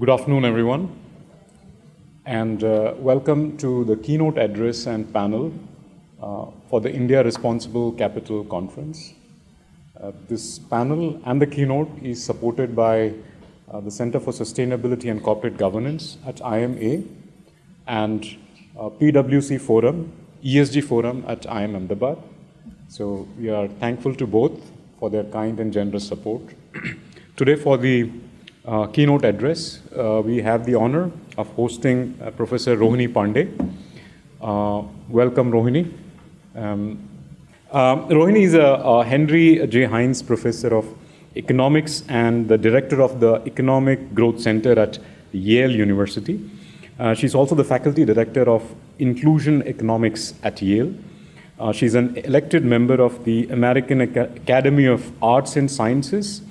Good afternoon, everyone, and welcome to the Keynote Address and panel for the India Responsible Capital Conference. This panel and the keynote is supported by the Center for Sustainability and Corporate Governance at IMA and PwC Forum, ESG Forum at IIM Ahmedabad. So we are thankful to both for their kind and generous support. Today for the keynote address, we have the honor of hosting Professor Rohini Pande. Welcome, Rohini. Rohini is a Henry J. Heinz Professor of Economics and the Director of the Economic Growth Center at Yale University. She's also the Faculty Director of Inclusion Economics at Yale. She's an elected member of the American Academy of Arts and Sciences,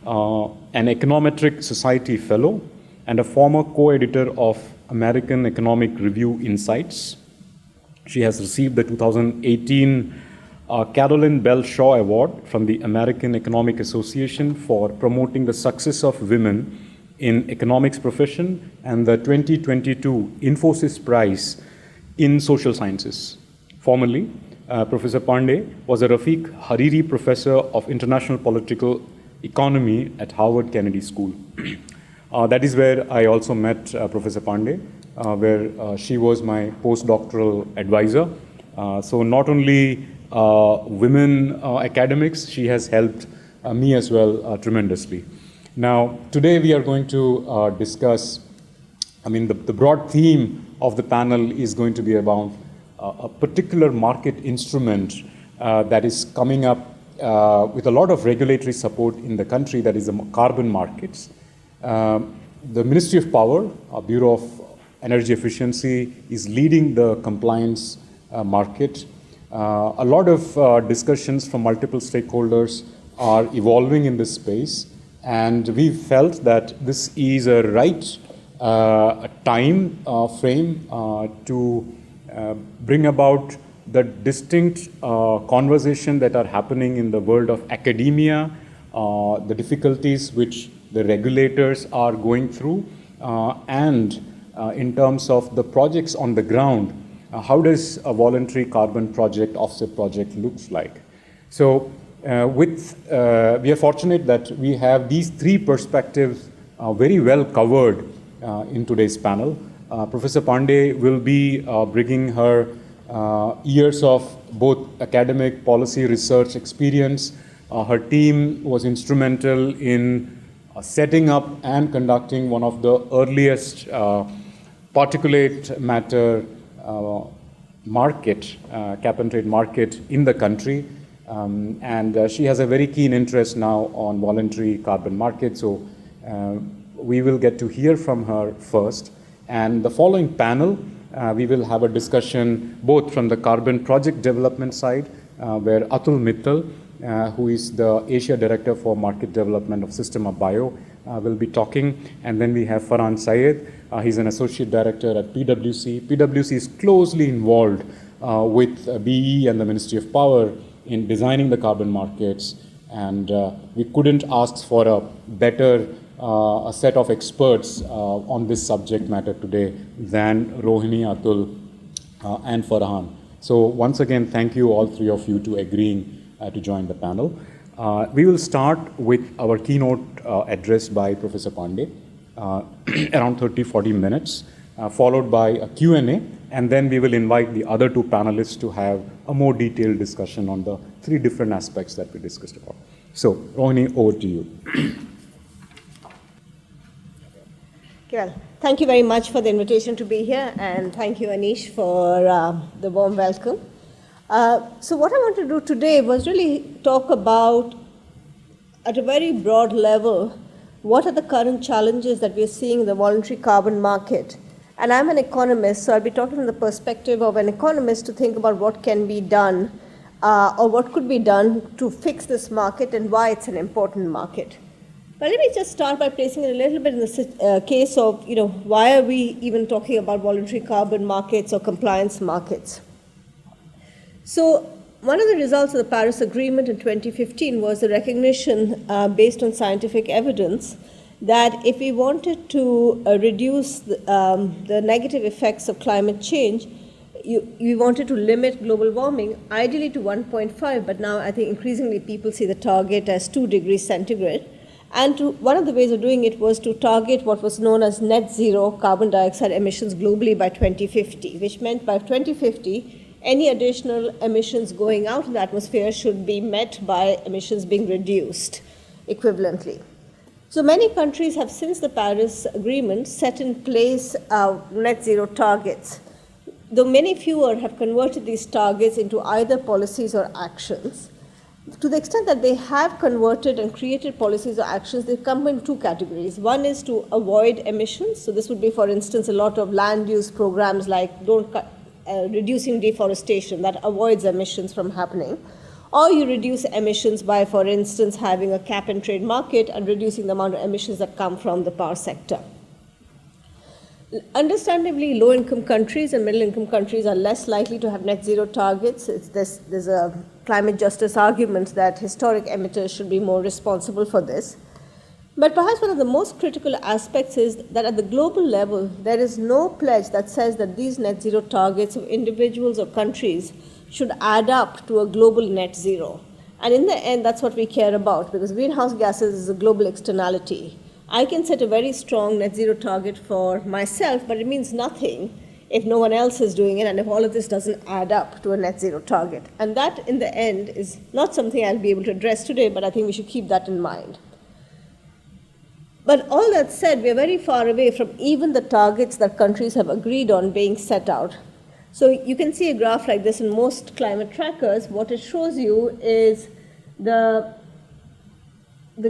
an Econometric Society Fellow, and a former co-editor of American Economic Review Insights. She has received the 2018 Carolyn Bell Shaw Award from the American Economic Association for promoting the success of women in economics profession and the 2022 Infosys Prize in Social Sciences. Formerly, Professor Pande was a Rafiq Hariri Professor of International Political Economy at Harvard Kennedy School. That is where I also met Professor Pande, where she was my postdoctoral advisor. So not only women academics, she has helped me as well tremendously. Now, today we are going to discuss, the broad theme of the panel is going to be about a particular market instrument that is coming up with a lot of regulatory support in the country, that is the carbon markets. The Ministry of Power, Bureau of Energy Efficiency, is leading the compliance market. A lot of discussions from multiple stakeholders are evolving in this space, and we felt that this is a right time frame to bring about the distinct conversation that are happening in the world of academia, the difficulties which the regulators are going through, and in terms of the projects on the ground, how does a voluntary carbon project, offset project looks like? So we are fortunate that we have these three perspectives very well covered in today's panel. Professor Pande will be bringing her years of both academic policy research experience. Her team was instrumental in setting up and conducting one of the earliest particulate matter market, cap and trade market in the country. And she has a very keen interest now on voluntary carbon market. So we will get to hear from her first. And the following panel, we will have a discussion both from the carbon project development side, where Atul Mittal, who is the Asia Director for Market Development of Sistema.bio, will be talking. And then we have Farhan Syed. He's an Associate Director at PwC. PwC is closely involved with BE and the Ministry of Power in designing the carbon markets. And we couldn't ask for a better a set of experts on this subject matter today than Rohini, Atul, and Farhan. So once again, thank you all three of you to agreeing to join the panel. We will start with our keynote address by Professor Pande, around 30-40 minutes, followed by a Q&A, and then we will invite the other two panelists to have a more detailed discussion on the three different aspects that we discussed about. So, Rohini, over to you. Well, thank you very much for the invitation to be here, and thank you, Anish, for the warm welcome. So what I want to do today was really talk about, at a very broad level, what are the current challenges that we're seeing in the voluntary carbon market. And I'm an economist, so I'll be talking from the perspective of an economist to think about what can be done or what could be done to fix this market and why it's an important market. But let me just start by placing it a little bit in the case of, why are we even talking about voluntary carbon markets or compliance markets? So one of the results of the Paris Agreement in 2015 was the recognition, based on scientific evidence, that if we wanted to reduce the negative effects of climate change, we wanted to limit global warming, ideally to 1.5, but now I think increasingly people see the target as 2 degrees centigrade. And one of the ways of doing it was to target what was known as net zero carbon dioxide emissions globally by 2050, which meant by 2050, any additional emissions going out in the atmosphere should be met by emissions being reduced equivalently. So many countries have, since the Paris Agreement, set in place net zero targets, though many fewer have converted these targets into either policies or actions. To the extent that they have converted and created policies or actions, they come in 2 categories. One is to avoid emissions. So this would be, for instance, a lot of land use programs like reducing deforestation that avoids emissions from happening. Or you reduce emissions by, for instance, having a cap and trade market and reducing the amount of emissions that come from the power sector. Understandably, low-income countries and middle-income countries are less likely to have net zero targets. There's a climate justice argument that historic emitters should be more responsible for this. But perhaps one of the most critical aspects is that at the global level, there is no pledge that says that these net zero targets of individuals or countries should add up to a global net zero. And in the end, that's what we care about, because greenhouse gases is a global externality. I can set a very strong net zero target for myself, but it means nothing if no one else is doing it and if all of this doesn't add up to a net zero target. And that, in the end, is not something I'll be able to address today, but I think we should keep that in mind. But all that said, we are very far away from even the targets that countries have agreed on being set out. So you can see a graph like this in most climate trackers. What it shows you is the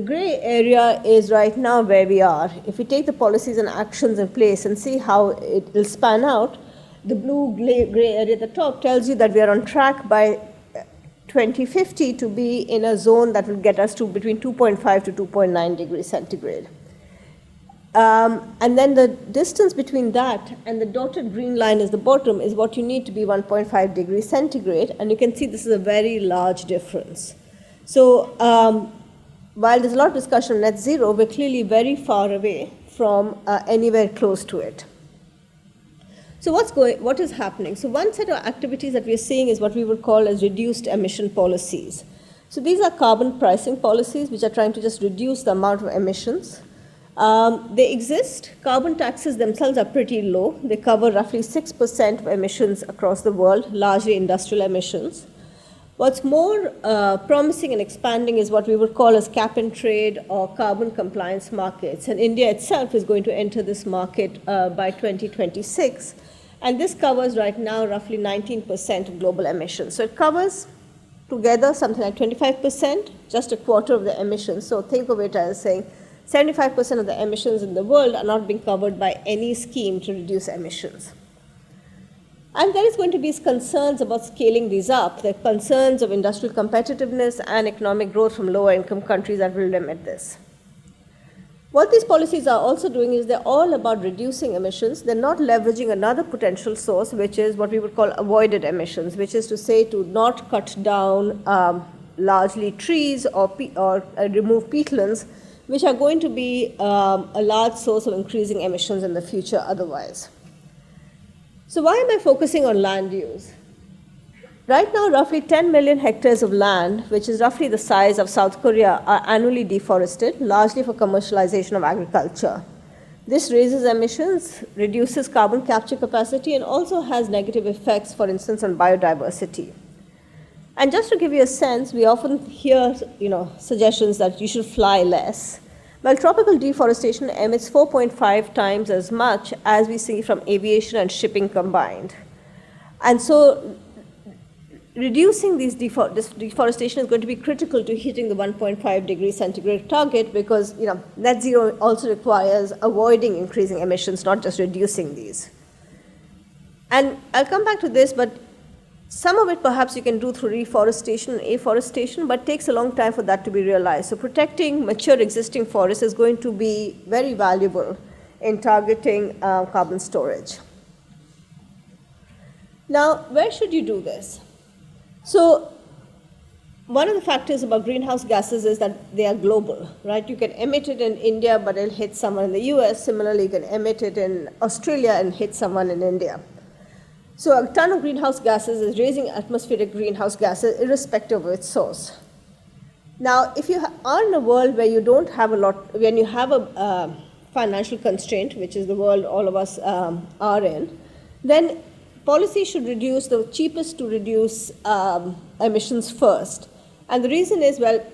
gray area is right now where we are. If we take the policies and actions in place and see how it will span out, the blue gray area at the top tells you that we are on track by 2050 to be in a zone that will get us to between 2.5 to 2.9 degrees centigrade. And then the distance between that and the dotted green line is the bottom is what you need to be 1.5 degrees centigrade. And you can see this is a very large difference. So while there's a lot of discussion on net zero, we're clearly very far away from anywhere close to it. So what is happening? So one set of activities that we're seeing is what we would call as reduced emission policies. So these are carbon pricing policies which are trying to just reduce the amount of emissions. They exist. Carbon taxes themselves are pretty low. They cover roughly 6% of emissions across the world, largely industrial emissions. What's more promising and expanding is what we would call as cap and trade or carbon compliance markets. And India itself is going to enter this market by 2026. And this covers right now roughly 19% of global emissions. So it covers together something like 25%, just a quarter of the emissions. So think of it as saying 75% of the emissions in the world are not being covered by any scheme to reduce emissions. And there is going to be concerns about scaling these up. There are concerns of industrial competitiveness and economic growth from lower income countries that will limit this. What these policies are also doing is they're all about reducing emissions. They're not leveraging another potential source, which is what we would call avoided emissions, which is to say to not cut down largely trees or remove peatlands, which are going to be a large source of increasing emissions in the future otherwise. So why am I focusing on land use? Right now, roughly 10 million hectares of land, which is roughly the size of South Korea, are annually deforested, largely for commercialization of agriculture. This raises emissions, reduces carbon capture capacity, and also has negative effects, for instance, on biodiversity. And just to give you a sense, we often hear suggestions that you should fly less. Well, tropical deforestation emits 4.5 times as much as we see from aviation and shipping combined. And so reducing this deforestation is going to be critical to hitting the 1.5 degrees centigrade target because net zero also requires avoiding increasing emissions, not just reducing these. And I'll come back to this, but some of it perhaps you can do through reforestation and afforestation, but it takes a long time for that to be realized. So protecting mature existing forests is going to be very valuable in targeting carbon storage. Now, where should you do this? So one of the factors about greenhouse gases is that they are global, right? You can emit it in India, but it'll hit someone in the US. Similarly, you can emit it in Australia and hit someone in India. So a ton of greenhouse gases is raising atmospheric greenhouse gases irrespective of its source. Now, if you are in a world where you don't have a lot, when you have a financial constraint, which is the world all of us are in, then policy should reduce the cheapest to reduce emissions first. And the reason is, well,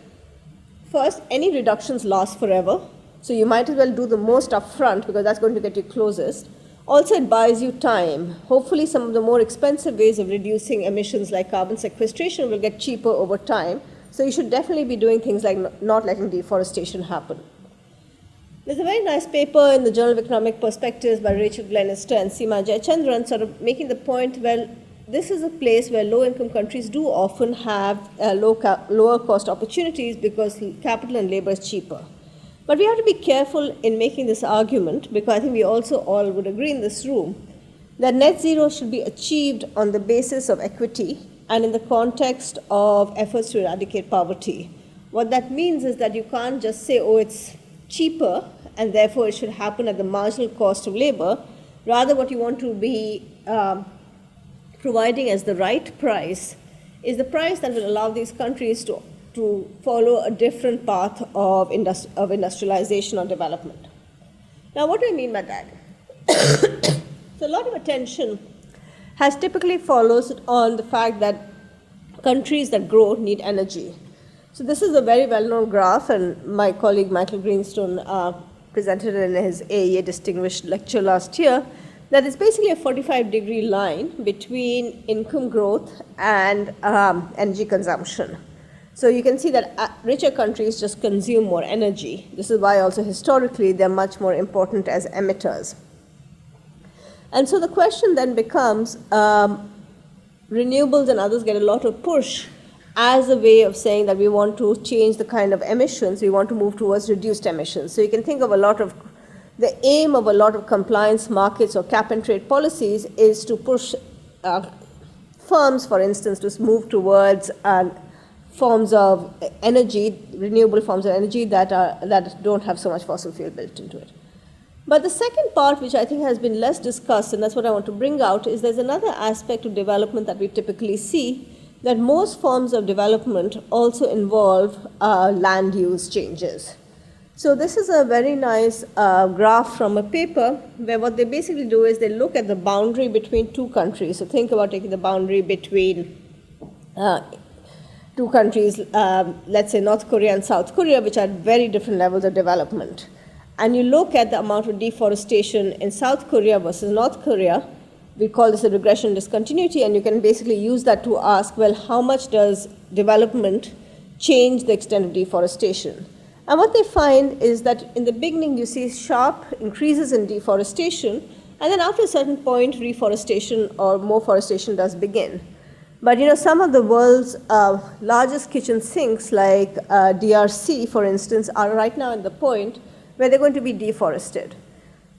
first, any reductions last forever. So you might as well do the most upfront because that's going to get you closest. Also, it buys you time. Hopefully, some of the more expensive ways of reducing emissions like carbon sequestration will get cheaper over time. So you should definitely be doing things like not letting deforestation happen. There's a very nice paper in the Journal of Economic Perspectives by Rachel Glenister and Seema Jayachandran sort of making the point, well, this is a place where low-income countries do often have lower cost opportunities because capital and labor is cheaper. But we have to be careful in making this argument, because I think we also all would agree in this room, that net zero should be achieved on the basis of equity and in the context of efforts to eradicate poverty. What that means is that you can't just say, oh, it's cheaper, and therefore it should happen at the marginal cost of labor. Rather, what you want to be providing as the right price is the price that will allow these countries to follow a different path of industrialization or development. Now, what do I mean by that? So a lot of attention has typically followed on the fact that countries that grow need energy. So this is a very well-known graph, and my colleague Michael Greenstone presented it in his AEA Distinguished Lecture last year, that is basically a 45-degree line between income growth and energy consumption. So you can see that richer countries just consume more energy. This is why also historically they're much more important as emitters. And so the question then becomes, renewables and others get a lot of push as a way of saying that we want to change the kind of emissions, we want to move towards reduced emissions. So you can think of the aim of a lot of compliance markets or cap and trade policies is to push firms, for instance, to move towards forms of energy, renewable forms of energy that don't have so much fossil fuel built into it. But the second part, which I think has been less discussed, and that's what I want to bring out, is there's another aspect of development that we typically see, that most forms of development also involve land use changes. So this is a very nice graph from a paper where what they basically do is they look at the boundary between two countries. So think about taking the boundary between two countries, let's say North Korea and South Korea, which are at very different levels of development. And you look at the amount of deforestation in South Korea versus North Korea. We call this a regression discontinuity, and you can basically use that to ask, well, how much does development change the extent of deforestation? And what they find is that in the beginning you see sharp increases in deforestation, and then after a certain point reforestation or more forestation does begin. But some of the world's largest kitchen sinks, like DRC, for instance, are right now at the point where they're going to be deforested.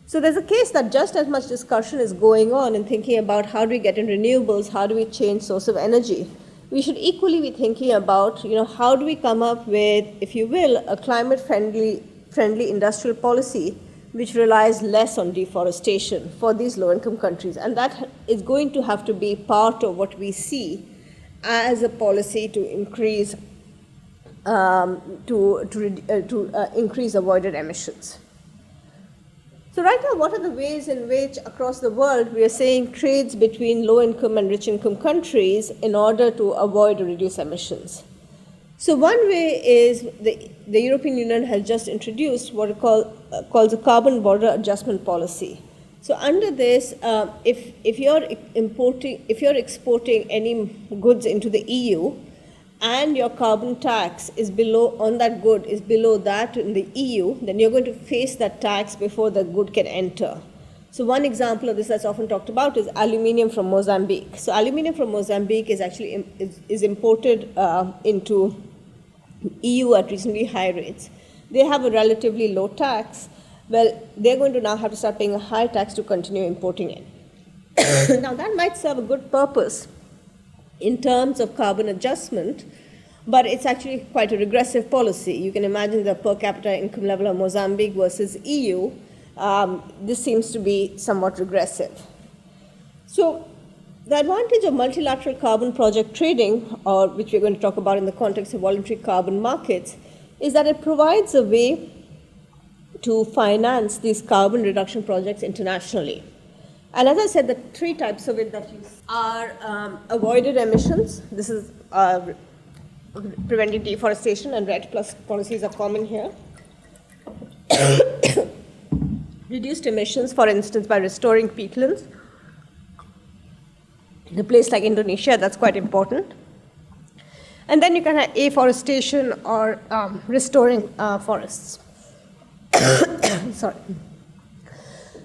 So there's a case that just as much discussion is going on in thinking about how do we get in renewables, how do we change source of energy. We should equally be thinking about, how do we come up with, if you will, a climate-friendly industrial policy which relies less on deforestation for these low-income countries. And that is going to have to be part of what we see as a policy to increase increase avoided emissions. So right now, what are the ways in which across the world we are saying trades between low-income and rich-income countries in order to avoid or reduce emissions? So one way is the European Union has just introduced what it calls a carbon border adjustment policy. So under this, if you're exporting any goods into the EU, and your carbon tax is below that in the EU, then you're going to face that tax before the good can enter. So one example of this that's often talked about is aluminium from Mozambique. So aluminium from Mozambique is actually is imported into EU at reasonably high rates. They have a relatively low tax. Well, they're going to now have to start paying a high tax to continue importing it. Now that might serve a good purpose in terms of carbon adjustment, but it's actually quite a regressive policy. You can imagine the per capita income level of Mozambique versus EU. This seems to be somewhat regressive. So the advantage of multilateral carbon project trading, or which we're going to talk about in the context of voluntary carbon markets, is that it provides a way to finance these carbon reduction projects internationally. And as I said, the three types of it that you see are avoided emissions. This is preventing deforestation, and REDD plus policies are common here. Reduced emissions, for instance, by restoring peatlands. In a place like Indonesia, that's quite important. And then you can have afforestation or restoring forests. Sorry.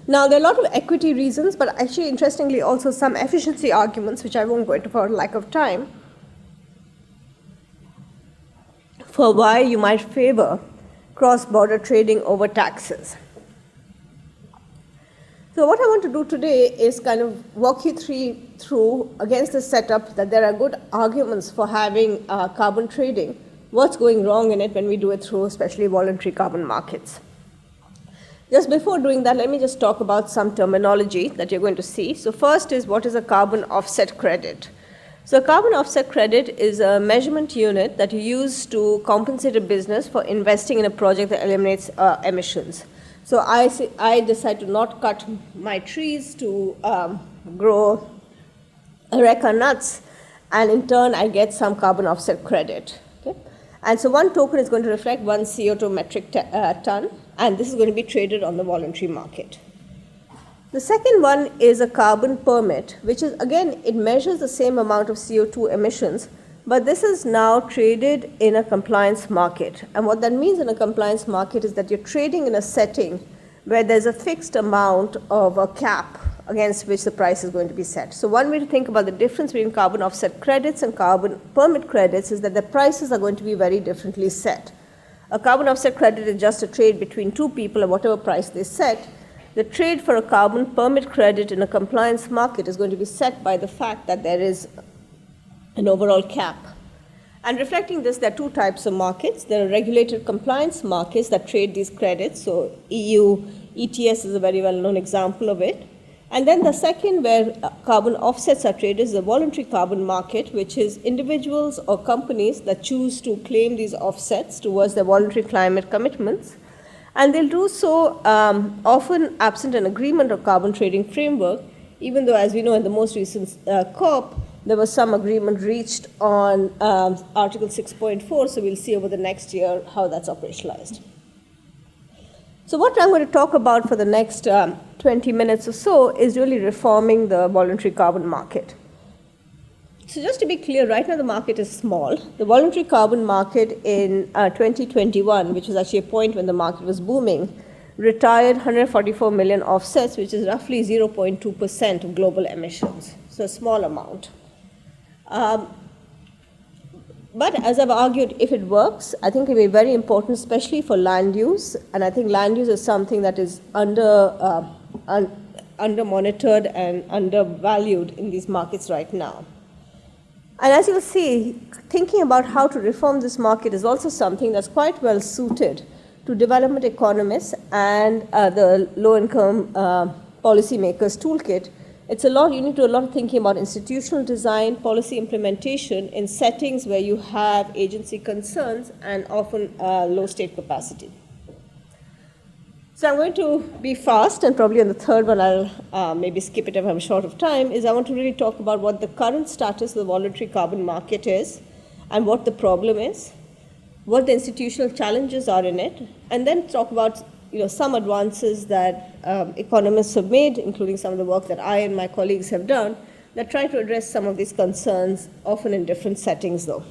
Now, there are a lot of equity reasons, but actually, interestingly, also some efficiency arguments, which I won't go into for lack of time, for why you might favor cross-border trading over taxes. So what I want to do today is kind of walk you through against the setup that there are good arguments for having carbon trading, what's going wrong in it when we do it through especially voluntary carbon markets. Just before doing that, let me just talk about some terminology that you're going to see. So first is, what is a carbon offset credit? So a carbon offset credit is a measurement unit that you use to compensate a business for investing in a project that eliminates emissions. So I decide to not cut my trees to grow areca nuts, and in turn I get some carbon offset credit. Okay? And so one token is going to reflect one CO2 metric ton, and this is going to be traded on the voluntary market. The second one is a carbon permit, which is, again, it measures the same amount of CO2 emissions, but this is now traded in a compliance market. And what that means in a compliance market is that you're trading in a setting where there's a fixed amount of a cap against which the price is going to be set. So one way to think about the difference between carbon offset credits and carbon permit credits is that the prices are going to be very differently set. A carbon offset credit is just a trade between two people at whatever price they set. The trade for a carbon permit credit in a compliance market is going to be set by the fact that there is an overall cap. And reflecting this, there are two types of markets. There are regulated compliance markets that trade these credits. So EU ETS is a very well-known example of it. And then the second, where carbon offsets are traded, is the voluntary carbon market, which is individuals or companies that choose to claim these offsets towards their voluntary climate commitments. And they'll do so often absent an agreement or carbon trading framework, even though, as we know, in the most recent COP, there was some agreement reached on Article 6.4, so we'll see over the next year how that's operationalized. So what I'm going to talk about for the next 20 minutes or so is really reforming the voluntary carbon market. So just to be clear, right now the market is small. The voluntary carbon market in 2021, which was actually a point when the market was booming, retired 144 million offsets, which is roughly 0.2% of global emissions, so a small amount. But as I've argued, if it works, I think it will be very important, especially for land use. And I think land use is something that is under-monitored and undervalued in these markets right now. And as you'll see, thinking about how to reform this market is also something that's quite well suited to development economists and the low-income policymakers toolkit. It's a lot, you need to do a lot of thinking about institutional design, policy implementation in settings where you have agency concerns and often low state capacity. So I'm going to be fast, and probably on the third one I'll maybe skip it if I'm short of time, is I want to really talk about what the current status of the voluntary carbon market is and what the problem is, what the institutional challenges are in it, and then talk about some advances that economists have made, including some of the work that I and my colleagues have done, that try to address some of these concerns, often in different settings though.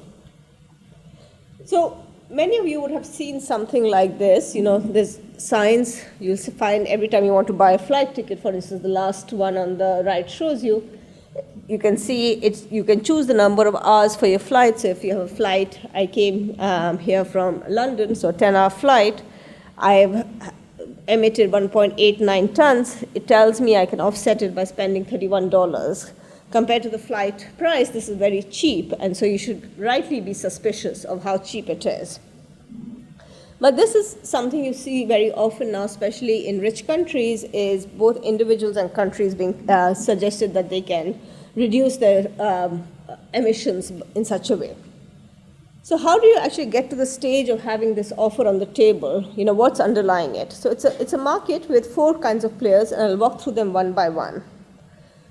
So many of you would have seen something like this. There's signs you'll find every time you want to buy a flight ticket. For instance, the last one on the right shows you can see you can choose the number of hours for your flight. So if you have a flight, I came here from London, so a 10-hour flight, I've emitted 1.89 tons. It tells me I can offset it by spending $31 compared to the flight price, this is very cheap, and so you should rightly be suspicious of how cheap it is. But this is something you see very often now, especially in rich countries, is both individuals and countries being suggested that they can reduce their emissions in such a way. So how do you actually get to the stage of having this offer on the table? What's underlying it? So it's a market with 4 kinds of players, and I'll walk through them one by one.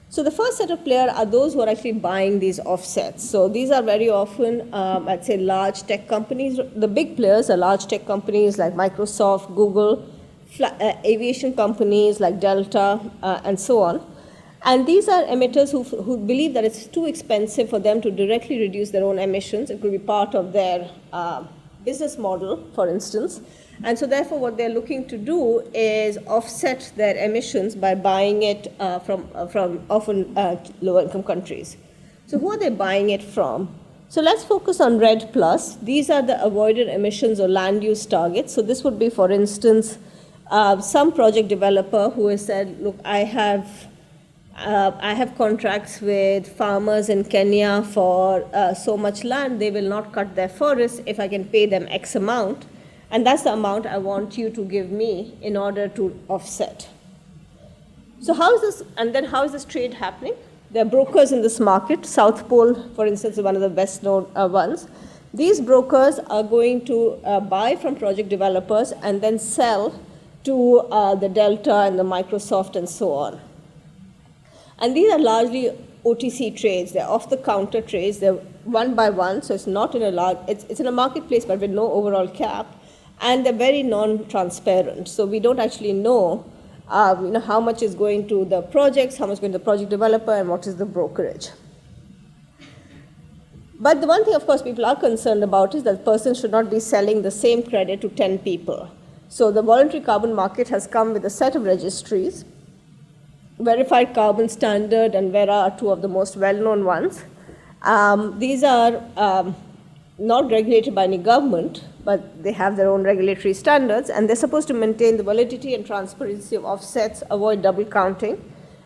So the first set of players are those who are actually buying these offsets. So these are very often, I'd say, large tech companies. The big players are large tech companies like Microsoft, Google, aviation companies like Delta, and so on. And these are emitters who believe that it's too expensive for them to directly reduce their own emissions. It could be part of their business model, for instance. And so therefore, what they're looking to do is offset their emissions by buying it from often low-income countries. So who are they buying it from? So let's focus on RED+. These are the avoided emissions or land use targets. So this would be, for instance, some project developer who has said, look, I have contracts with farmers in Kenya for so much land. They will not cut their forests if I can pay them X amount. And that's the amount I want you to give me in order to offset. So how is this trade happening? There are brokers in this market. South Pole, for instance, is one of the best known ones. These brokers are going to buy from project developers and then sell to the Delta and the Microsoft and so on. And these are largely OTC trades. They're off-the-counter trades. They're one by one, so it's not in a large, it's in a marketplace, but with no overall cap. And they're very non-transparent. So we don't actually know, how much is going to the projects, how much is going to the project developer, and what is the brokerage. But the one thing, of course, people are concerned about is that the person should not be selling the same credit to 10 people. So the voluntary carbon market has come with a set of registries. Verified Carbon Standard and Vera are 2 of the most well-known ones. These are not regulated by any government, but they have their own regulatory standards, and they're supposed to maintain the validity and transparency of offsets, avoid double counting,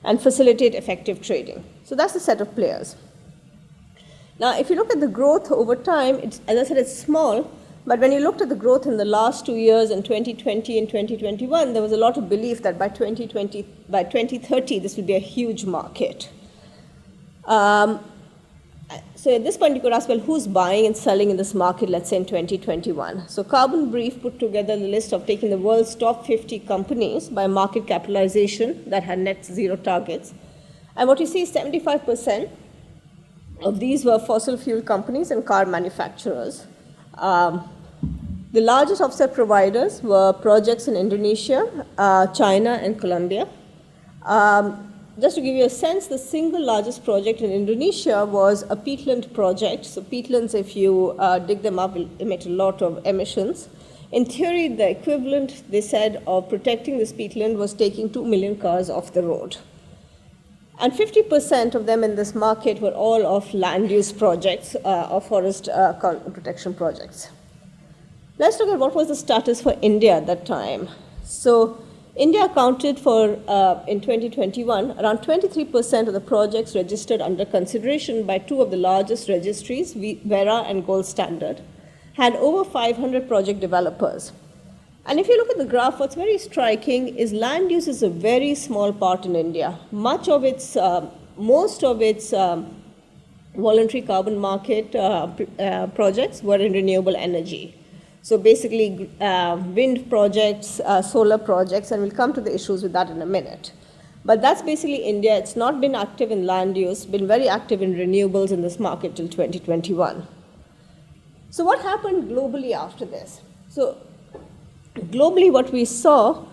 and facilitate effective trading. So that's the set of players. Now, if you look at the growth over time, as I said, it's small, but when you looked at the growth in the last 2 years, in 2020 and 2021, there was a lot of belief that by 2030, this will be a huge market. So at this point, you could ask, well, who's buying and selling in this market, let's say in 2021? So Carbon Brief put together the list of taking the world's top 50 companies by market capitalization that had net zero targets. And what you see is 75% of these were fossil fuel companies and car manufacturers. The largest offset providers were projects in Indonesia, China, and Colombia. Just to give you a sense, the single largest project in Indonesia was a peatland project. So peatlands, if you dig them up, will emit a lot of emissions. In theory, the equivalent, they said, of protecting this peatland was taking 2 million cars off the road. And 50% of them in this market were all of land use projects or forest protection projects. Let's look at what was the status for India at that time. So India accounted for, in 2021, around 23% of the projects registered under consideration by 2 of the largest registries, Vera and Gold Standard, had over 500 project developers. And if you look at the graph, what's very striking is land use is a very small part in India. Most of its voluntary carbon market projects were in renewable energy. So basically, wind projects, solar projects, and we'll come to the issues with that in a minute. But that's basically India. It's not been active in land use, been very active in renewables in this market till 2021. So what happened globally after this? So globally, what we saw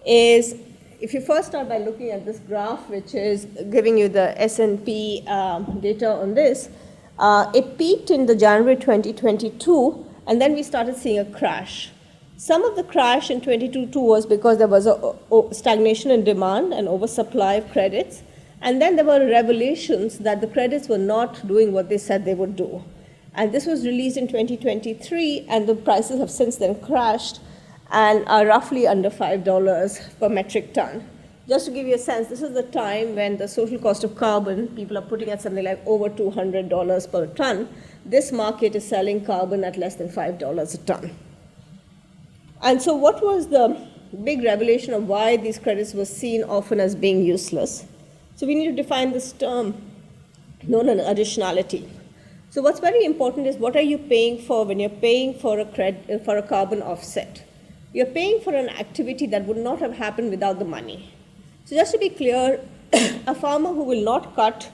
is, if you first start by looking at this graph, which is giving you the S&P data on this, it peaked in the January 2022, and then we started seeing a crash. Some of the crash in 2022 was because there was a stagnation in demand and oversupply of credits. And then there were revelations that the credits were not doing what they said they would do. And this was released in 2023, and the prices have since then crashed and are roughly under $5 per metric ton. Just to give you a sense, this is the time when the social cost of carbon, people are putting at something like over $200 per ton. This market is selling carbon at less than $5 a ton. And so what was the big revelation of why these credits were seen often as being useless? So we need to define this term known as additionality. So what's very important is what are you paying for when you're paying for a carbon offset? You're paying for an activity that would not have happened without the money. So just to be clear, a farmer who will not cut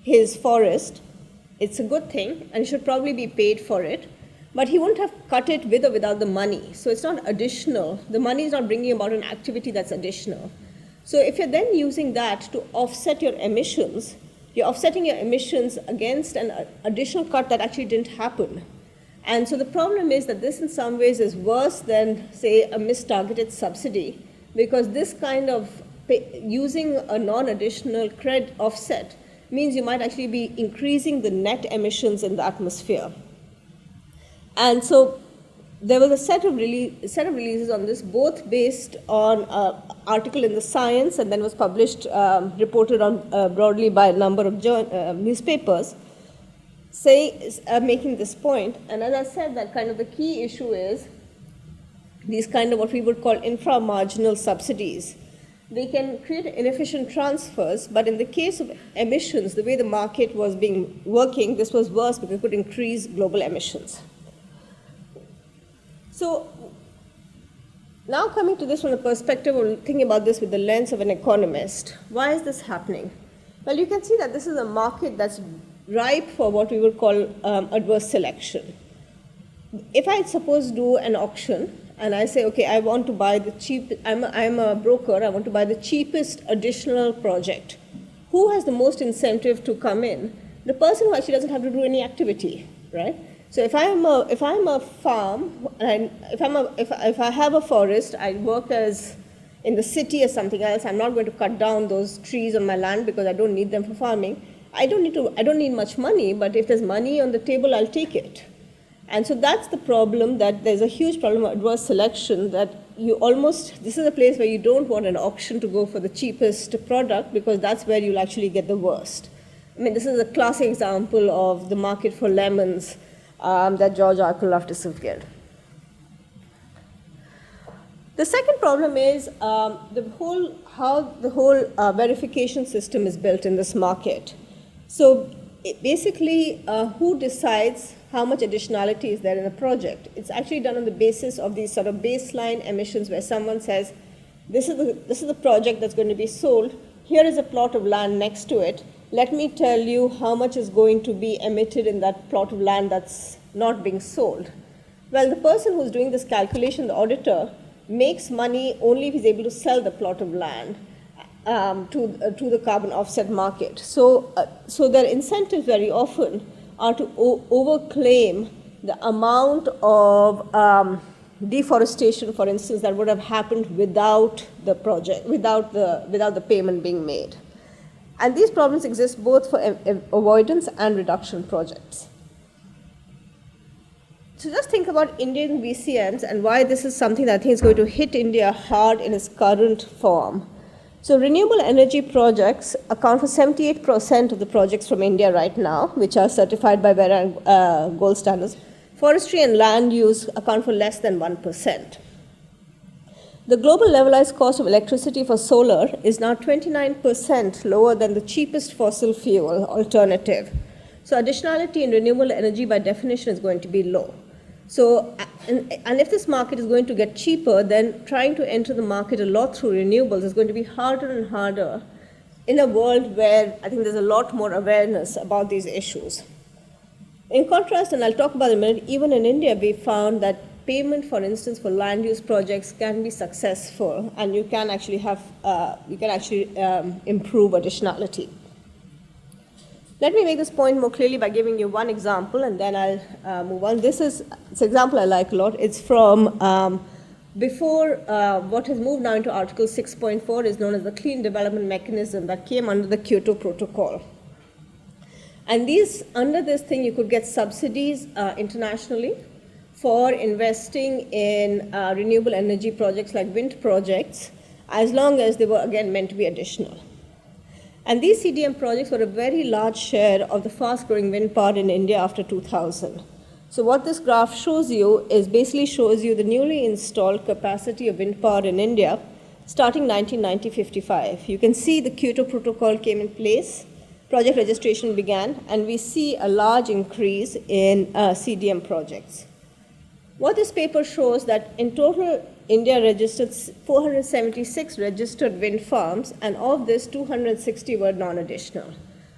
his forest, it's a good thing, and he should probably be paid for it, but he wouldn't have cut it with or without the money. So it's not additional. The money is not bringing about an activity that's additional. So if you're then using that to offset your emissions, you're offsetting your emissions against an additional cut that actually didn't happen. And so the problem is that this in some ways is worse than, say, a mistargeted subsidy, because this kind of using a non-additional credit offset means you might actually be increasing the net emissions in the atmosphere. And so there was a set of releases on this, both based on an article in the Science and then was published, reported on broadly by a number of newspapers, making this point. And as I said, that kind of the key issue is these kind of what we would call infra-marginal subsidies. They can create inefficient transfers, but in the case of emissions, the way the market was working, this was worse because it could increase global emissions. So now coming to this from the perspective of thinking about this with the lens of an economist, why is this happening? Well, you can see that this is a market that's ripe for what we would call adverse selection. If I suppose do an auction and I say, okay, I want to buy the I'm a broker, I want to buy the cheapest additional project. Who has the most incentive to come in? The person who actually doesn't have to do any activity, right? So if I'm a farm, and if I have a forest, I work as in the city or something else, I'm not going to cut down those trees on my land because I don't need them for farming. I don't need much money, but if there's money on the table, I'll take it. And so that's the problem, that there's a huge problem of adverse selection, that this is a place where you don't want an auction to go for the cheapest product because that's where you'll actually get the worst. I mean, this is a classic example of the market for lemons that George Orwell loved to give. The second problem is how the whole verification system is built in this market. So basically, who decides how much additionality is there in a project? It's actually done on the basis of these sort of baseline emissions where someone says, this is the project that's going to be sold. Here is a plot of land next to it. Let me tell you how much is going to be emitted in that plot of land that's not being sold. Well, the person who's doing this calculation, the auditor, makes money only if he's able to sell the plot of land to the carbon offset market. So their incentives very often are to overclaim the amount of deforestation, for instance, that would have happened without the project, without the payment being made. And these problems exist both for avoidance and reduction projects. So just think about Indian VCMs and why this is something that I think is going to hit India hard in its current form. So renewable energy projects account for 78% of the projects from India right now, which are certified by Verra gold standards. Forestry and land use account for less than 1%. The global levelized cost of electricity for solar is now 29% lower than the cheapest fossil fuel alternative. So additionality in renewable energy by definition is going to be low. So, and if this market is going to get cheaper, then trying to enter the market a lot through renewables is going to be harder and harder in a world where I think there's a lot more awareness about these issues. In contrast, and I'll talk about it in a minute, even in India, we found that payment, for instance, for land use projects can be successful, and you can actually improve additionality. Let me make this point more clearly by giving you one example, and then I'll move on. It's an example I like a lot. It's from before what has moved now into Article 6.4 is known as the Clean Development Mechanism that came under the Kyoto Protocol. And under this thing, you could get subsidies internationally for investing in renewable energy projects like wind projects as long as they were, again, meant to be additional. And these CDM projects were a very large share of the fast-growing wind power in India after 2000. So what this graph shows you is basically shows you the newly installed capacity of wind power in India starting 1990-55. You can see the Kyoto Protocol came in place, project registration began, and we see a large increase in CDM projects. What this paper shows that in total, India registered 476 registered wind farms, and of this, 260 were non-additional.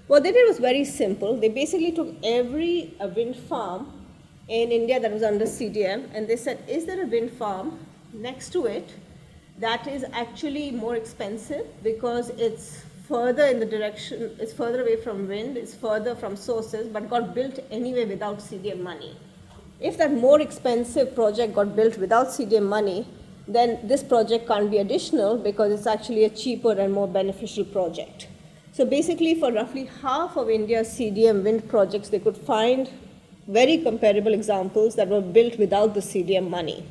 What they did was very simple. They basically took every wind farm in India that was under CDM, and they said, is there a wind farm next to it that is actually more expensive because it's further in the direction, it's further away from wind, it's further from sources, but got built anyway without CDM money. If that more expensive project got built without CDM money, then this project can't be additional because it's actually a cheaper and more beneficial project. So basically, for roughly half of India's CDM wind projects, they could find very comparable examples that were built without the CDM money.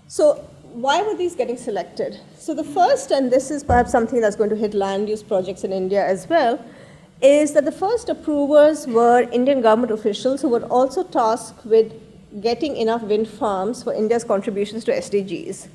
So why were these getting selected? So the first, and this is perhaps something that's going to hit land use projects in India as well, is that the first approvers were Indian government officials who were also tasked with getting enough wind farms for India's contributions to SDGs.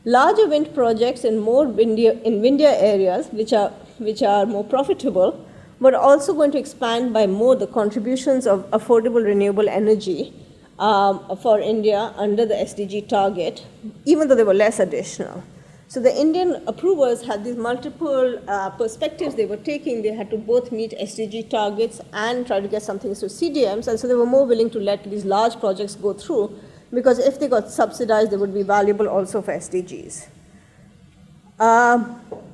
Larger wind projects in more windier areas, which are more profitable, were also going to expand by more the contributions of affordable renewable energy for India under the SDG target, even though they were less additional. So the Indian approvers had these multiple perspectives they were taking. They had to both meet SDG targets and try to get something through CDMs, and so they were more willing to let these large projects go through, because if they got subsidized, they would be valuable also for SDGs.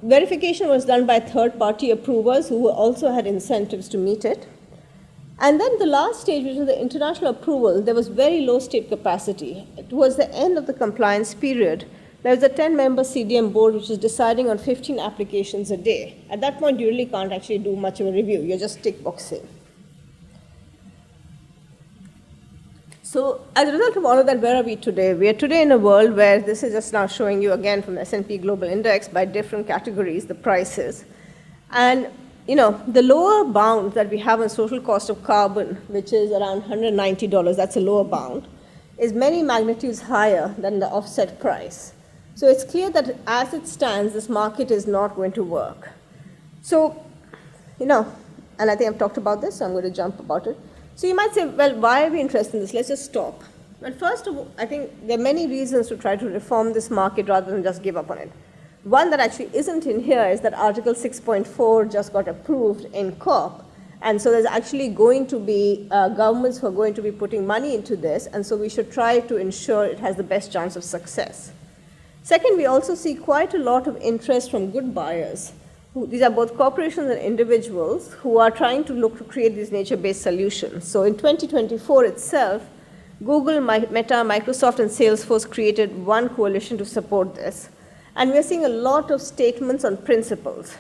Verification was done by third-party approvers who also had incentives to meet it. And then the last stage, which was the international approval, there was very low state capacity. Towards the end of the compliance period, there was a 10-member CDM board which is deciding on 15 applications a day. At that point, you really can't actually do much of a review. You're just tick boxing. So as a result of all of that, where are we today? We are today in a world where this is just now showing you again from the S&P Global Index by different categories, the prices. And the lower bound that we have on social cost of carbon, which is around $190, that's a lower bound, is many magnitudes higher than the offset price. So it's clear that as it stands, this market is not going to work. So, and I think I've talked about this, so I'm going to jump about it. So you might say, well, why are we interested in this? Let's just stop. Well, first of all, I think there are many reasons to try to reform this market rather than just give up on it. One that actually isn't in here is that Article 6.4 just got approved in COP. And so there's actually going to be governments who are going to be putting money into this, and so we should try to ensure it has the best chance of success. Second, we also see quite a lot of interest from good buyers. These are both corporations and individuals who are trying to look to create these nature-based solutions. So in 2024 itself, Google, Meta, Microsoft, and Salesforce created one coalition to support this. And we're seeing a lot of statements on principles.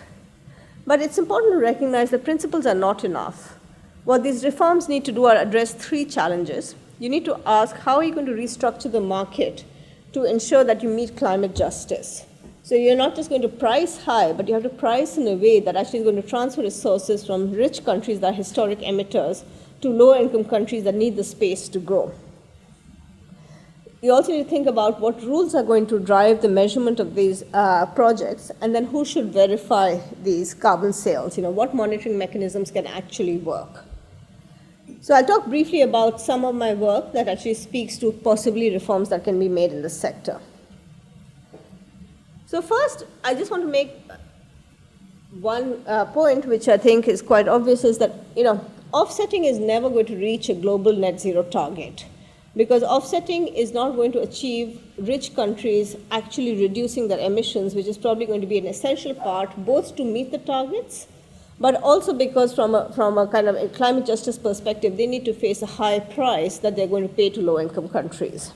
But it's important to recognize that principles are not enough. What these reforms need to do are address three challenges. You need to ask, how are you going to restructure the market to ensure that you meet climate justice? So you're not just going to price high, but you have to price in a way that actually is going to transfer resources from rich countries that are historic emitters to lower-income countries that need the space to grow. You also need to think about what rules are going to drive the measurement of these projects, and then who should verify these carbon sales. What monitoring mechanisms can actually work. So I'll talk briefly about some of my work that actually speaks to possibly reforms that can be made in this sector. So first, I just want to make one point, which I think is quite obvious, is that offsetting is never going to reach a global net zero target, because offsetting is not going to achieve rich countries actually reducing their emissions, which is probably going to be an essential part both to meet the targets, but also because from a kind of a climate justice perspective, they need to face a high price that they're going to pay to low-income countries.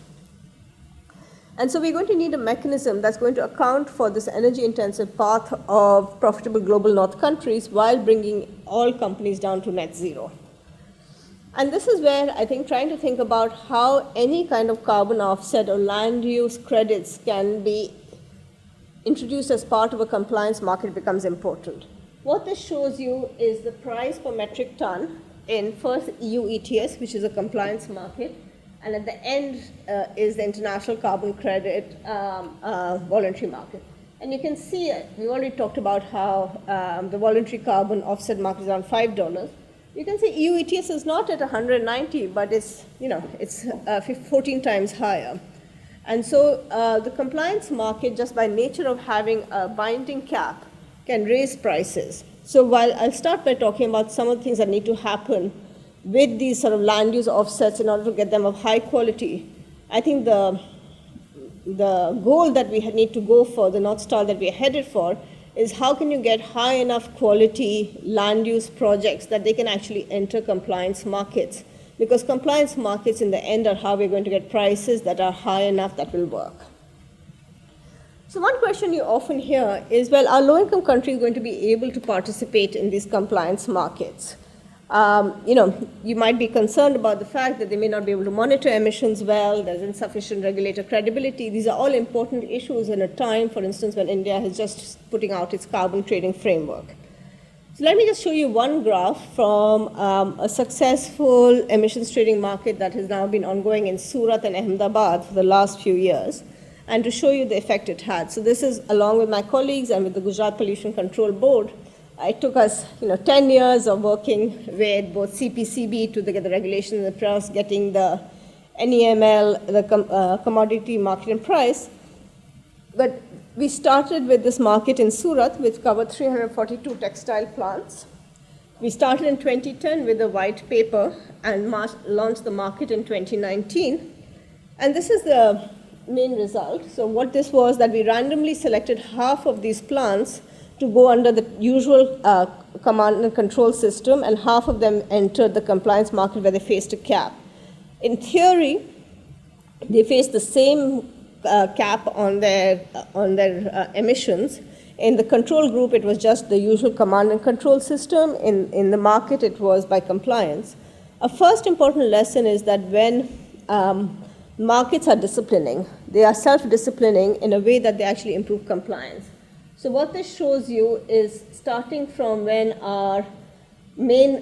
And so we're going to need a mechanism that's going to account for this energy-intensive path of profitable global north countries while bringing all companies down to net zero. And this is where I think trying to think about how any kind of carbon offset or land use credits can be introduced as part of a compliance market becomes important. What this shows you is the price per metric ton in first EU ETS, which is a compliance market, and at the end is the international carbon credit voluntary market. And you can see, we already talked about how the voluntary carbon offset market is around $5. You can see EU ETS is not at 190, but it's 14 times higher. And so the compliance market, just by nature of having a binding cap, can raise prices. So while I'll start by talking about some of the things that need to happen with these sort of land use offsets in order to get them of high quality, I think the goal that we need to go for, the North Star that we're headed for, is how can you get high enough quality land use projects that they can actually enter compliance markets? Because compliance markets in the end are how we're going to get prices that are high enough that will work. So one question you often hear is, well, are low-income countries going to be able to participate in these compliance markets? You might be concerned about the fact that they may not be able to monitor emissions well, there's insufficient regulator credibility. These are all important issues in a time, for instance, when India is just putting out its carbon trading framework. So let me just show you one graph from a successful emissions trading market that has now been ongoing in Surat and Ahmedabad for the last few years, and to show you the effect it had. So this is along with my colleagues and with the Gujarat Pollution Control Board. It took us 10 years of working with both CPCB to get the regulation and the press, getting the NEML, the commodity market and price. But we started with this market in Surat, which covered 342 textile plants. We started in 2010 with a white paper and launched the market in 2019. And this is the main result. So what this was that we randomly selected half of these plants to go under the usual command and control system, and half of them entered the compliance market where they faced a cap. In theory, they faced the same cap on their emissions. In the control group, it was just the usual command and control system. In the market, it was by compliance. A first important lesson is that when markets are disciplining, they are self-disciplining in a way that they actually improve compliance. So what this shows you is starting from when our main,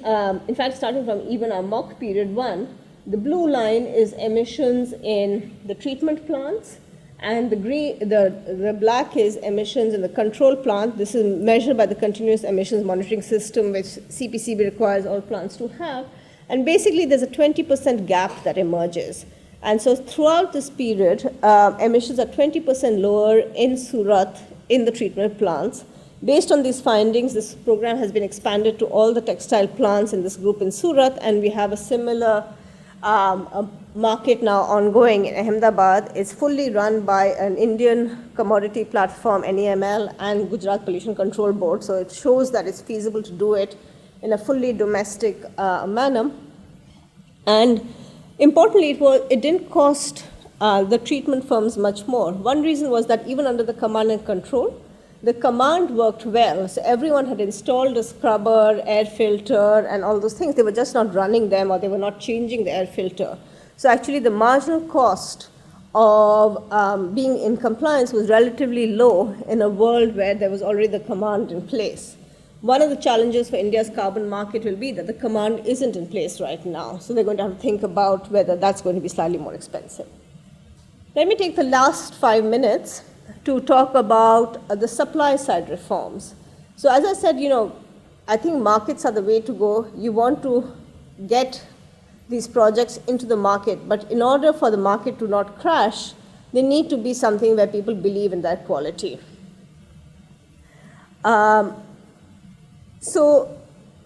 in fact, starting from even our mock period 1, the blue line is emissions in the treatment plants, and the black is emissions in the control plant. This is measured by the continuous emissions monitoring system, which CPCB requires all plants to have. And basically, there's a 20% gap that emerges. And so throughout this period, emissions are 20% lower in Surat in the treatment plants. Based on these findings, this program has been expanded to all the textile plants in this group in Surat, and we have a similar market now ongoing in Ahmedabad. It's fully run by an Indian commodity platform, NEML, and Gujarat Pollution Control Board, so it shows that it's feasible to do it in a fully domestic manner. And importantly, it didn't cost the treatment firms much more. One reason was that even under the command and control, the command worked well. So everyone had installed a scrubber, air filter, and all those things. They were just not running them, or they were not changing the air filter. So actually, the marginal cost of being in compliance was relatively low in a world where there was already the command in place. One of the challenges for India's carbon market will be that the command isn't in place right now. So they're going to have to think about whether that's going to be slightly more expensive. Let me take the last 5 minutes to talk about the supply side reforms. So as I said, I think markets are the way to go. You want to get these projects into the market, but in order for the market to not crash, they need to be something where people believe in that quality. So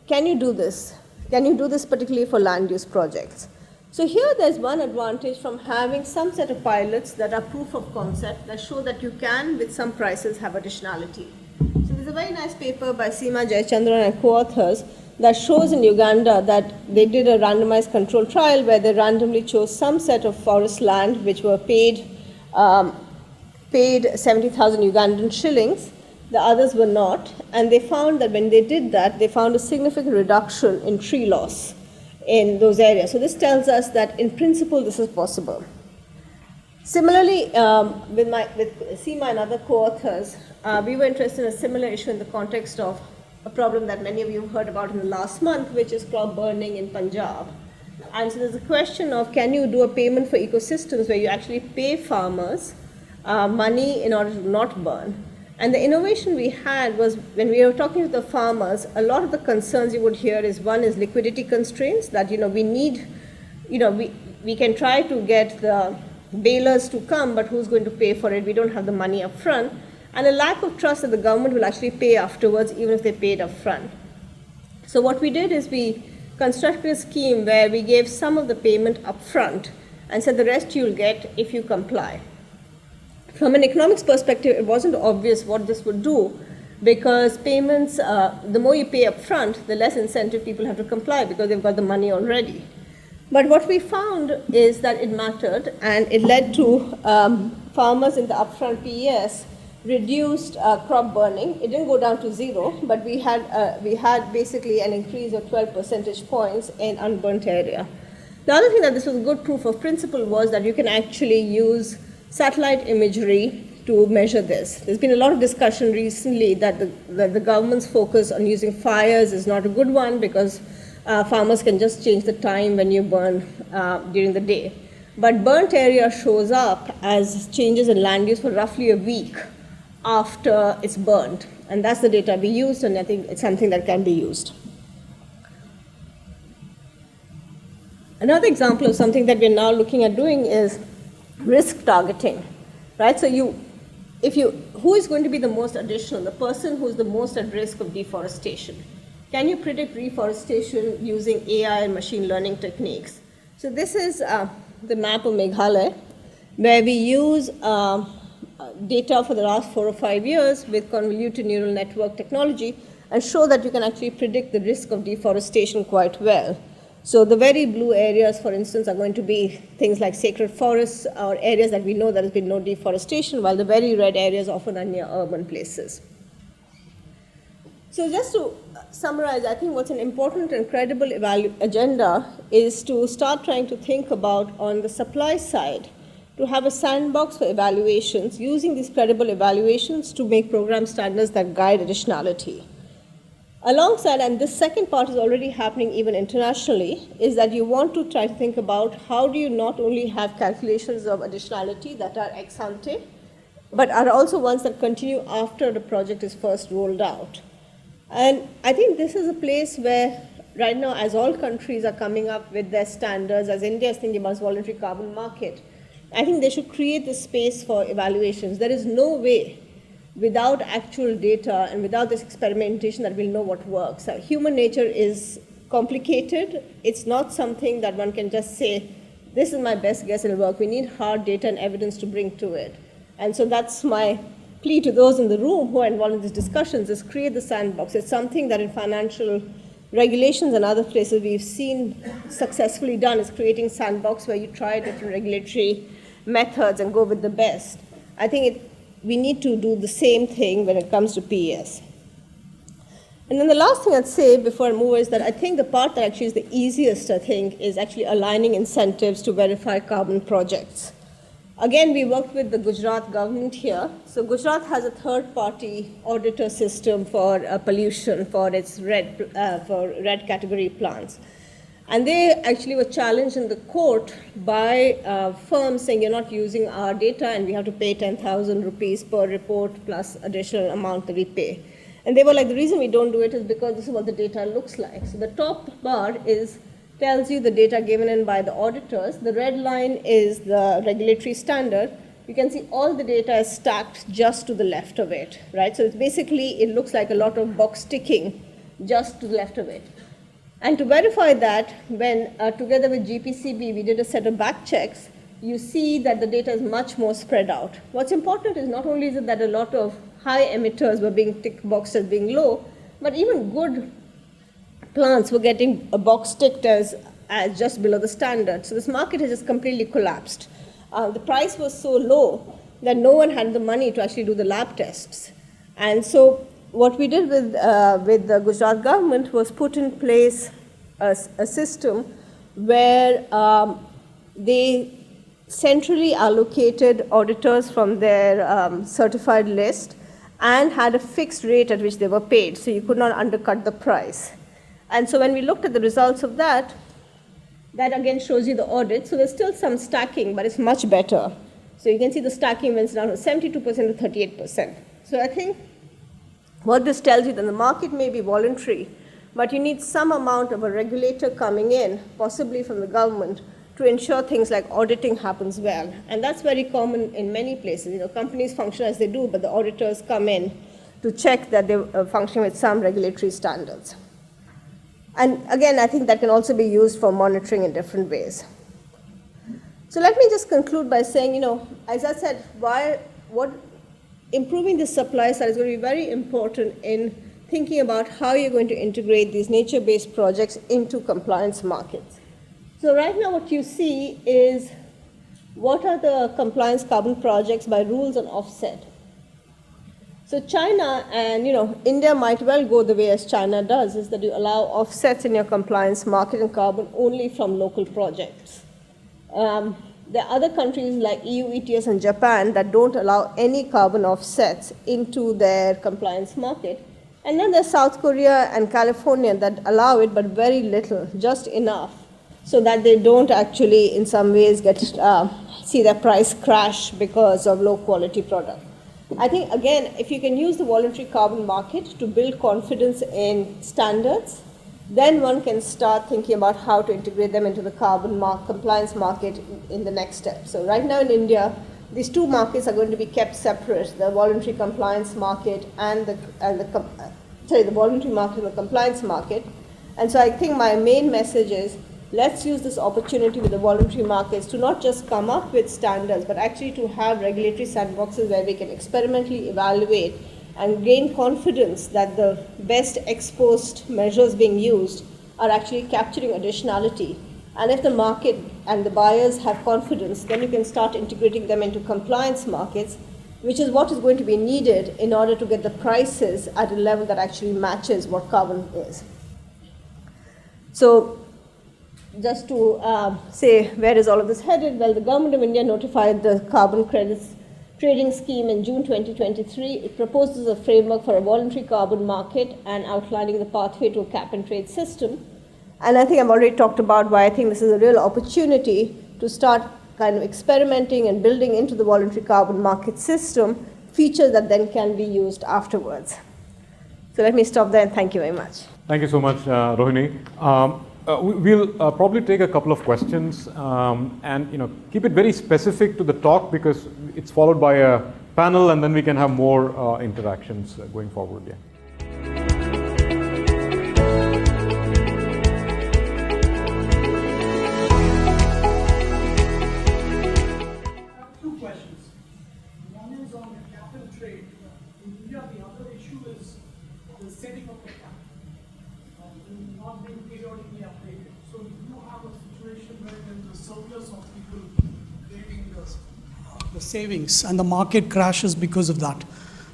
can you do this? Can you do this particularly for land use projects? So here there's one advantage from having some set of pilots that are proof of concept that show that you can, with some prices, have additionality. So there's a very nice paper by Seema Jayachandran and co-authors that shows in Uganda that they did a randomized control trial where they randomly chose some set of forest land which were paid 70,000 Ugandan shillings. The others were not. And they found that when they did that, they found a significant reduction in tree loss in those areas. So this tells us that in principle this is possible. Similarly, with Seema and other co-authors, we were interested in a similar issue in the context of a problem that many of you have heard about in the last month, which is crop burning in Punjab. And so there's a question of, can you do a payment for ecosystems where you actually pay farmers money in order to not burn? And the innovation we had was, when we were talking to the farmers, a lot of the concerns you would hear is, one is liquidity constraints, that we need, we can try to get the balers to come, but who's going to pay for it? We don't have the money up front. And a lack of trust that the government will actually pay afterwards, even if they paid up front. So what we did is we constructed a scheme where we gave some of the payment up front and said the rest you'll get if you comply. From an economics perspective, it wasn't obvious what this would do, because payments, the more you pay up front, the less incentive people have to comply because they've got the money already. But what we found is that it mattered, and it led to farmers in the upfront PES reduced crop burning. It didn't go down to zero, but we had basically an increase of 12 percentage points in unburnt area. The other thing that this was a good proof of principle was that you can actually use satellite imagery to measure this. There's been a lot of discussion recently that the government's focus on using fires is not a good one, because farmers can just change the time when you burn during the day. But burnt area shows up as changes in land use for roughly a week after it's burnt. And that's the data we used, and I think it's something that can be used. Another example of something that we're now looking at doing is risk targeting, right? So who is going to be the most additional, the person who's the most at risk of deforestation? Can you predict reforestation using AI and machine learning techniques? So this is the map of Meghalaya, where we use data for the last 4 or 5 years with convoluted neural network technology and show that you can actually predict the risk of deforestation quite well. So the very blue areas, for instance, are going to be things like sacred forests or areas that we know there has been no deforestation, while the very red areas often are near urban places. So just to summarize, I think what's an important and credible agenda is to start trying to think about, on the supply side, to have a sandbox for evaluations, using these credible evaluations to make program standards that guide additionality. Alongside, and this second part is already happening even internationally, is that you want to try to think about how do you not only have calculations of additionality that are ex ante, but are also ones that continue after the project is first rolled out. And I think this is a place where right now, as all countries are coming up with their standards, as India is thinking about its voluntary carbon market, I think they should create the space for evaluations. There is no way without actual data and without this experimentation that we'll know what works. Human nature is complicated. It's not something that one can just say, this is my best guess, it'll work. We need hard data and evidence to bring to it. And so that's my plea to those in the room who are involved in these discussions, is create the sandbox. It's something that in financial regulations and other places we've seen successfully done, is creating sandbox where you try different regulatory methods and go with the best. I think we need to do the same thing when it comes to PES. And then the last thing I'd say before I move is that I think the part that actually is the easiest, I think, is actually aligning incentives to verify carbon projects. Again, we worked with the Gujarat government here. So Gujarat has a third-party auditor system for pollution for its red category plants. And they actually were challenged in the court by firms saying, you're not using our data and we have to pay 10,000 rupees per report plus additional amount that we pay. And they were like, the reason we don't do it is because this is what the data looks like. So the top bar tells you the data given in by the auditors. The red line is the regulatory standard. You can see all the data is stacked just to the left of it, right? So it's basically, it looks like a lot of box ticking just to the left of it. And to verify that, when together with GPCB, we did a set of back checks, you see that the data is much more spread out. What's important is not only is it that a lot of high emitters were being ticked boxed as being low, but even good plants were getting a box ticked as just below the standard. So this market has just completely collapsed. The price was so low that no one had the money to actually do the lab tests. And so what we did with the Gujarat government was put in place a system where they centrally allocated auditors from their certified list and had a fixed rate at which they were paid, so you could not undercut the price. And so when we looked at the results of that, that again shows you the audit. So there's still some stacking, but it's much better. So you can see the stacking went down from 72% to 38%. So I think what this tells you that the market may be voluntary, but you need some amount of a regulator coming in, possibly from the government, to ensure things like auditing happens well. And that's very common in many places. You know, companies function as they do, but the auditors come in to check that they function with some regulatory standards. And again, I think that can also be used for monitoring in different ways. So let me just conclude by saying, you know, as I said, improving the supply side is going to be very important in thinking about how you're going to integrate these nature-based projects into compliance markets. So right now what you see is what are the compliance carbon projects by rules on offset. So China and India might well go the way as China does, is that you allow offsets in your compliance market and carbon only from local projects. There are other countries like EU, ETS, and Japan that don't allow any carbon offsets into their compliance market. And then there's South Korea and California that allow it, but very little, just enough, so that they don't actually, in some ways, see their price crash because of low quality product. I think, again, if you can use the voluntary carbon market to build confidence in standards, then one can start thinking about how to integrate them into the carbon compliance market in the next step. So right now in India, these two markets are going to be kept separate, the voluntary compliance market and the voluntary market and the compliance market. And so I think my main message is, let's use this opportunity with the voluntary markets to not just come up with standards, but actually to have regulatory sandboxes where we can experimentally evaluate and gain confidence that the best ex-post measures being used are actually capturing additionality. And if the market and the buyers have confidence, then you can start integrating them into compliance markets, which is what is going to be needed in order to get the prices at a level that actually matches what carbon is. So just to say where is all of this headed, well, the Government of India notified the carbon credits trading scheme in June 2023. It proposes a framework for a voluntary carbon market and outlining the pathway to a cap and trade system. And I think I've already talked about why I think this is a real opportunity to start kind of experimenting and building into the voluntary carbon market system features that then can be used afterwards. So let me stop there and thank you very much. Thank you so much, Rohini. We'll probably take a couple of questions and keep it very specific to the talk because it's followed by a panel and then we can have more interactions going forward. Yeah. Two questions. One is on the cap and trade. In India, the other issue is the setting of the cap. Not being periodically updated. So you have a situation where there's a surplus of people creating the savings and the market crashes because of that.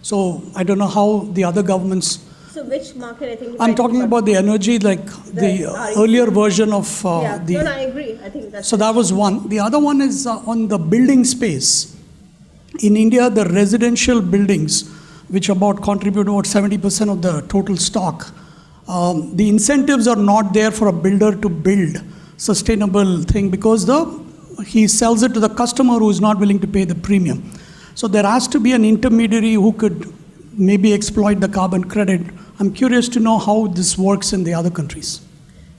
So I don't know how the other governments. So which market I think? I'm talking about the energy, like the earlier version of No, I agree. I think that's. So that was one. The other one is on the building space. In India, the residential buildings, which contribute about 70% of the total stock. The incentives are not there for a builder to build sustainable thing because he sells it to the customer who is not willing to pay the premium. So there has to be an intermediary who could maybe exploit the carbon credit. I'm curious to know how this works in the other countries.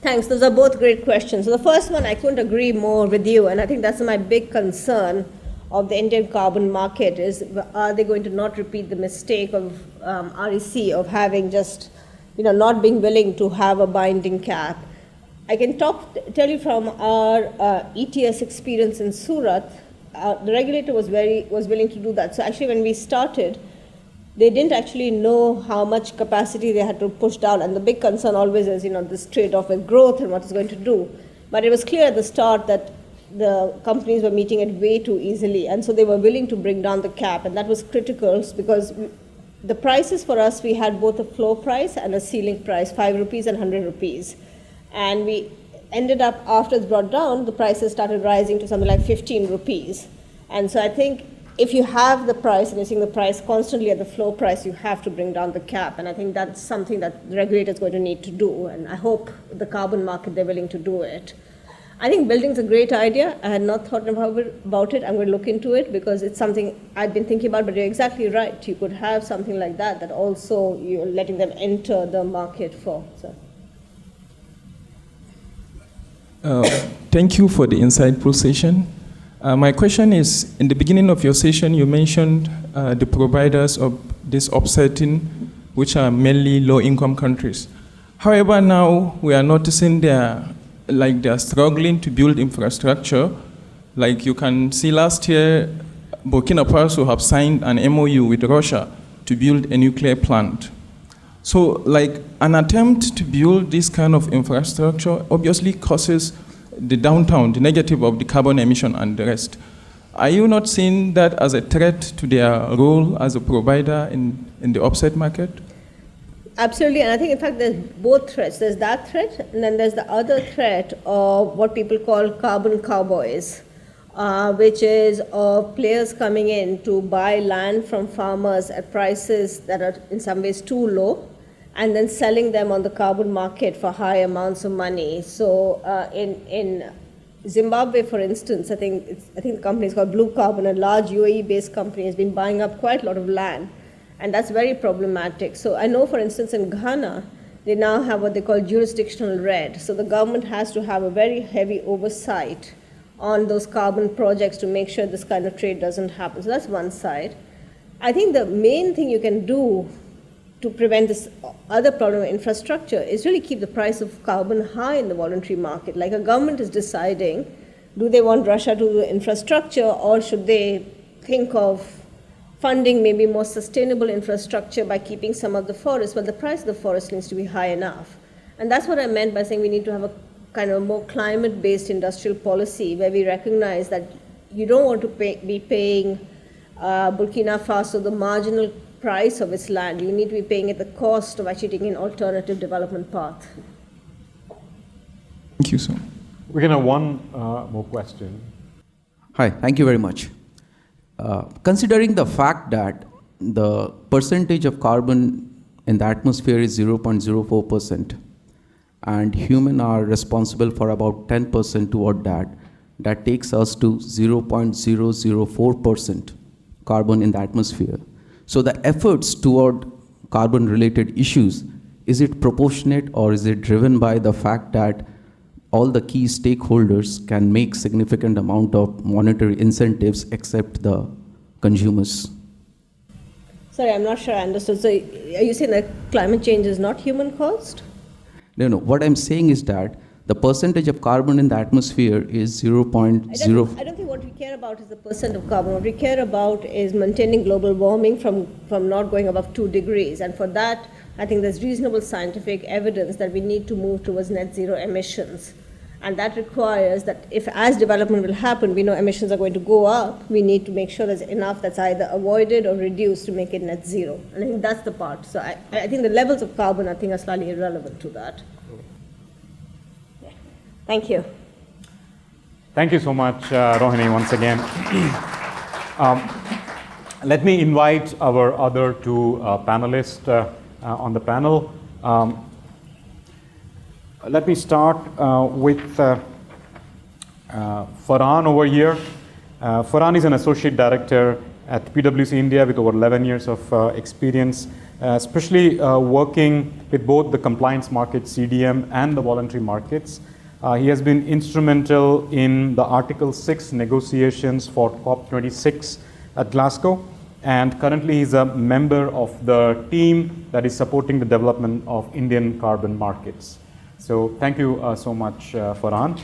Thanks. Those are both great questions. So the first one, I couldn't agree more with you, and I think that's my big concern of the Indian carbon market is, are they going to not repeat the mistake of REC of having just not being willing to have a binding cap. I can tell you from our ETS experience in Surat, the regulator was willing to do that. So actually when we started, they didn't actually know how much capacity they had to push down. And the big concern always is, this trade-off with growth and what it's going to do. But it was clear at the start that the companies were meeting it way too easily. And so they were willing to bring down the cap. And that was critical because the prices for us, we had both a floor price and a ceiling price, 5 rupees and 100 rupees. And ended up, after it's brought down, the prices started rising to something like 15 rupees. And so I think if you have the price and you're seeing the price constantly at the floor price, you have to bring down the cap. And I think that's something that the regulator is going to need to do. And I hope the carbon market, they're willing to do it. I think building's a great idea. I had not thought about it. I'm going to look into it because it's something I've been thinking about, but you're exactly right. You could have something like that, that also you're letting them enter the market for. So. Thank you for the insightful session. My question is, in the beginning of your session, you mentioned the providers of this offsetting, which are mainly low-income countries. However, now we are noticing they're struggling to build infrastructure. Like you can see last year, Burkina Faso have signed an MOU with Russia to build a nuclear plant. So like an attempt to build this kind of infrastructure obviously causes the downtown, the negative of the carbon emission and the rest. Are you not seeing that as a threat to their role as a provider in the offset market? Absolutely, and I think in fact there's both threats. There's that threat, and then there's the other threat of what people call carbon cowboys, which is of players coming in to buy land from farmers at prices that are in some ways too low, and then selling them on the carbon market for high amounts of money. So in Zimbabwe, for instance, I think the company is called Blue Carbon, a large UAE-based company, has been buying up quite a lot of land. And that's very problematic. So I know, for instance, in Ghana, they now have what they call jurisdictional red. So the government has to have a very heavy oversight on those carbon projects to make sure this kind of trade doesn't happen. So that's one side. I think the main thing you can do to prevent this other problem of infrastructure is really keep the price of carbon high in the voluntary market. Like a government is deciding, do they want Russia to do infrastructure, or should they think of funding maybe more sustainable infrastructure by keeping some of the forest, but the price of the forest needs to be high enough. And that's what I meant by saying we need to have a kind of more climate-based industrial policy where we recognize that you don't want to be paying Burkina Faso the marginal price of its land. You need to be paying at the cost of actually taking an alternative development path. Thank you, sir. We're going to have one more question. Hi, thank you very much. Considering the fact that the percentage of carbon in the atmosphere is 0.04%, and humans are responsible for about 10% toward that, that takes us to 0.004% carbon in the atmosphere. So the efforts toward carbon-related issues, is it proportionate or is it driven by the fact that all the key stakeholders can make significant amount of monetary incentives except the consumers? Sorry, I'm not sure I understood. So are you saying that climate change is not human caused? No. What I'm saying is that the percentage of carbon in the atmosphere is 0.0. I don't think what we care about is the percent of carbon. What we care about is maintaining global warming from not going above 2 degrees. And for that, I think there's reasonable scientific evidence that we need to move towards net zero emissions. And that requires that if as development will happen, we know emissions are going to go up, we need to make sure there's enough that's either avoided or reduced to make it net zero. And I think that's the part. So I think the levels of carbon, I think, are slightly irrelevant to that. Yeah. Thank you. Thank you so much, Rohini, once again. Let me invite our other two panelists on the panel. Let me start with Farhan over here. Farhan is an associate director at PwC India with over 11 years of experience, especially working with both the compliance market, CDM, and the voluntary markets. He has been instrumental in the Article 6 negotiations for COP26 at Glasgow, and currently he's a member of the team that is supporting the development of Indian carbon markets. So thank you so much, Farhan.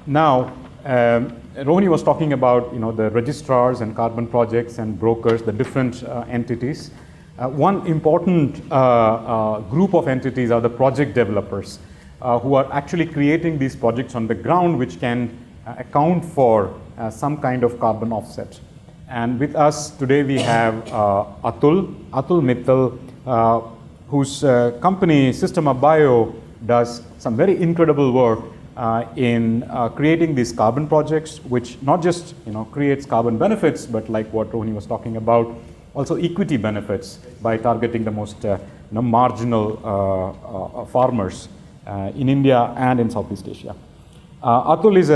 Now, Rohini was talking about the registrars and carbon projects and brokers, the different entities. One important group of entities are the project developers who are actually creating these projects on the ground, which can account for some kind of carbon offset. And with us today we have Atul Mittal, whose company, Sistema.bio, does some very incredible work in creating these carbon projects, which not just creates carbon benefits, but like what Rohini was talking about, also equity benefits by targeting the most marginal farmers in India and in Southeast Asia. Atul is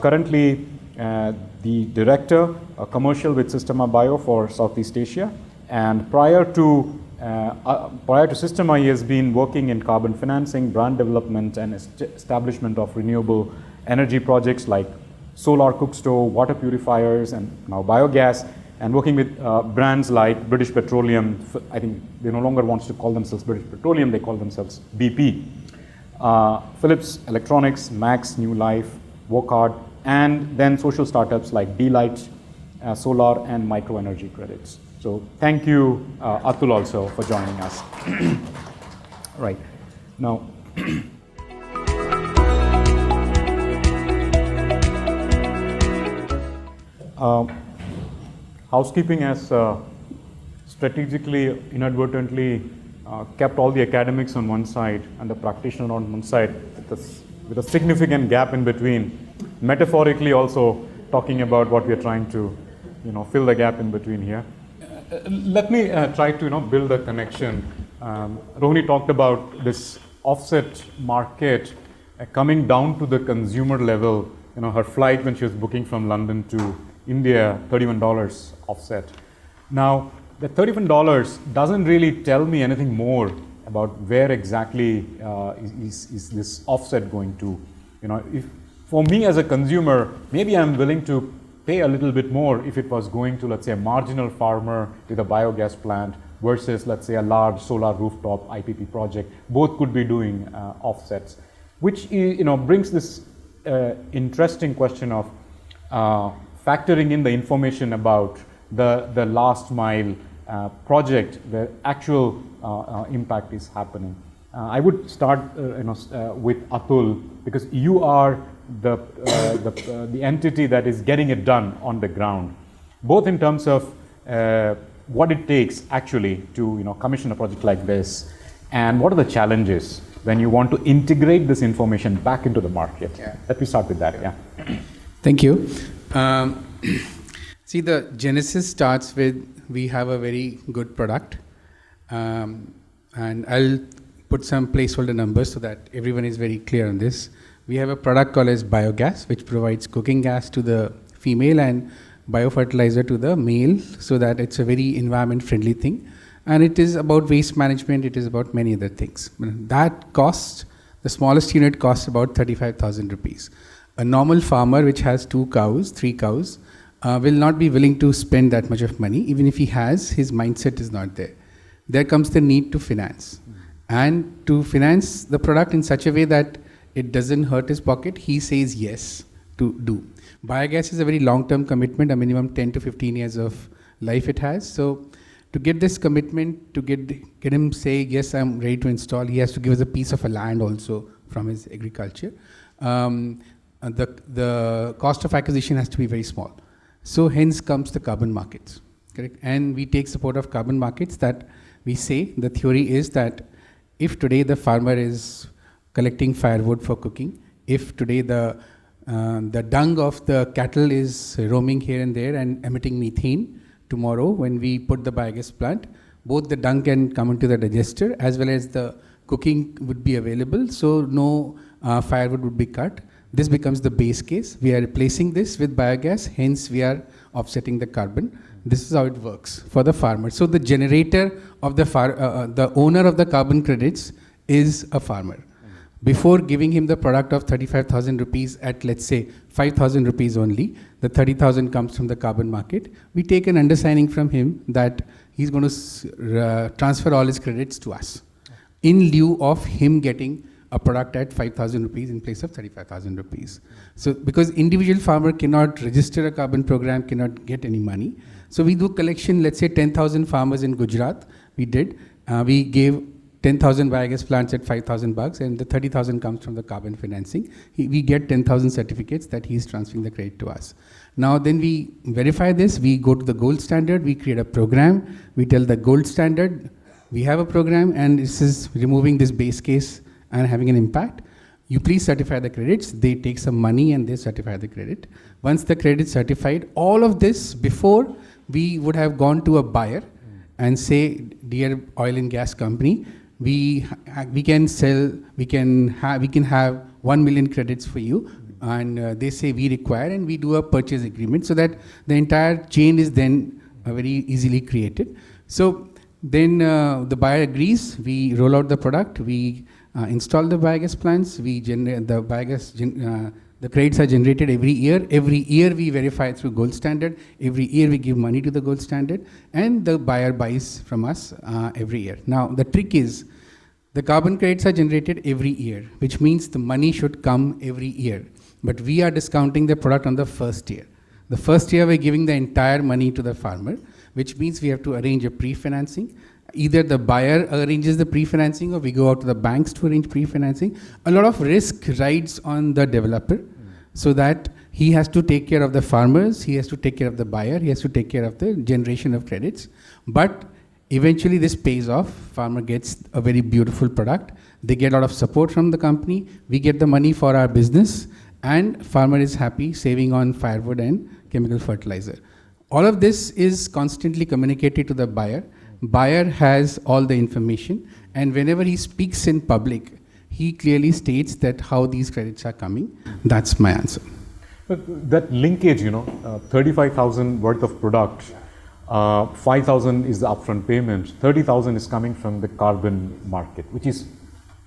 currently the director commercial with Sistema.bio for Southeast Asia, and prior to Sistema, he has been working in carbon financing, brand development, and establishment of renewable energy projects like solar cook stove, water purifiers, and now biogas, and working with brands like British Petroleum. I think they no longer want to call themselves British Petroleum, they call themselves BP. Philips Electronics, Max, New Life, Workhard, and then social startups like D-Light, Solar, and Micro Energy Credits. So thank you, Atul, also for joining us. Right. Now, housekeeping has strategically, inadvertently kept all the academics on one side and the practitioner on one side with a significant gap in between, metaphorically also talking about what we are trying to fill the gap in between here. Let me try to build a connection. Rohini talked about this offset market coming down to the consumer level. Her flight when she was booking from London to India, $31 offset. Now, the $31 doesn't really tell me anything more about where exactly is this offset going to. If for me as a consumer, maybe I'm willing to pay a little bit more if it was going to, let's say, a marginal farmer with a biogas plant versus, let's say, a large solar rooftop IPP project. Both could be doing offsets, which brings this interesting question of factoring in the information about the last mile project, the actual impact is happening. I would start with Atul, because you are the entity that is getting it done on the ground, both in terms of what it takes actually to commission a project like this, and what are the challenges when you want to integrate this information back into the market. Yeah. Let me start with that. Yeah. Thank you. See, the genesis starts with we have a very good product, and I'll put some placeholder numbers so that everyone is very clear on this. We have a product called as biogas, which provides cooking gas to the female and biofertilizer to the male, so that it's a very environment friendly thing. And it is about waste management, it is about many other things. That cost, the smallest unit costs about 35,000 rupees. A normal farmer which has 2 cows, 3 cows, will not be willing to spend that much of money. Even if he has, his mindset is not there. There comes the need to finance. And to finance the product in such a way that it doesn't hurt his pocket, he says yes to do. Biogas is a very long-term commitment, a minimum 10 to 15 years of life it has. So to get this commitment, to get him say, yes, I'm ready to install, he has to give us a piece of a land also from his agriculture. The cost of acquisition has to be very small. So hence comes the carbon markets, correct? And we take support of carbon markets that we say, the theory is that if today the farmer is collecting firewood for cooking, if today the dung of the cattle is roaming here and there and emitting methane, tomorrow when we put the biogas plant, both the dung can come into the digester as well as the cooking would be available, so no firewood would be cut. This becomes the base case. We are replacing this with biogas, hence we are offsetting the carbon. This is how it works for the farmer. So the generator of the owner of the carbon credits is a farmer. Before giving him the product of 35,000 rupees at, let's say, 5,000 rupees only, the 30,000 comes from the carbon market. We take an understanding from him that he's going to transfer all his credits to us in lieu of him getting a product at 5,000 rupees in place of 35,000 rupees. So because individual farmer cannot register a carbon program, cannot get any money. So we do collection, let's say 10,000 farmers in Gujarat, we did. We gave 10,000 biogas plants at 5,000 bucks, and the 30,000 comes from the carbon financing. We get 10,000 certificates that he's transferring the credit to us. Now then we verify this, we go to the gold standard, we create a program, we tell the gold standard, we have a program and this is removing this base case and having an impact. You please certify the credits. They take some money and they certify the credit. Once the credit is certified, all of this before we would have gone to a buyer and say, dear oil and gas company, we can have 1 million credits for you. And they say we require, and we do a purchase agreement so that the entire chain is then very easily created. So then the buyer agrees, we roll out the product, we install the biogas plants, we generate the biogas, the credits are generated every year. Every year we verify through gold standard. Every year we give money to the gold standard, and the buyer buys from us every year. Now the trick is, the carbon credits are generated every year, which means the money should come every year. But we are discounting the product on the first year. The first year we're giving the entire money to the farmer, which means we have to arrange a pre-financing. Either the buyer arranges the pre-financing or we go out to the banks to arrange pre-financing. A lot of risk rides on the developer so that he has to take care of the farmers, he has to take care of the buyer, he has to take care of the generation of credits. But eventually this pays off. Farmer gets a very beautiful product. They get a lot of support from the company. We get the money for our business, and farmer is happy, saving on firewood and chemical fertilizer. All of this is constantly communicated to the buyer. Buyer has all the information, and whenever he speaks in public, he clearly states that how these credits are coming. That's my answer. But that linkage, 35,000 worth of product, 5,000 is the upfront payment, 30,000 is coming from the carbon market, which is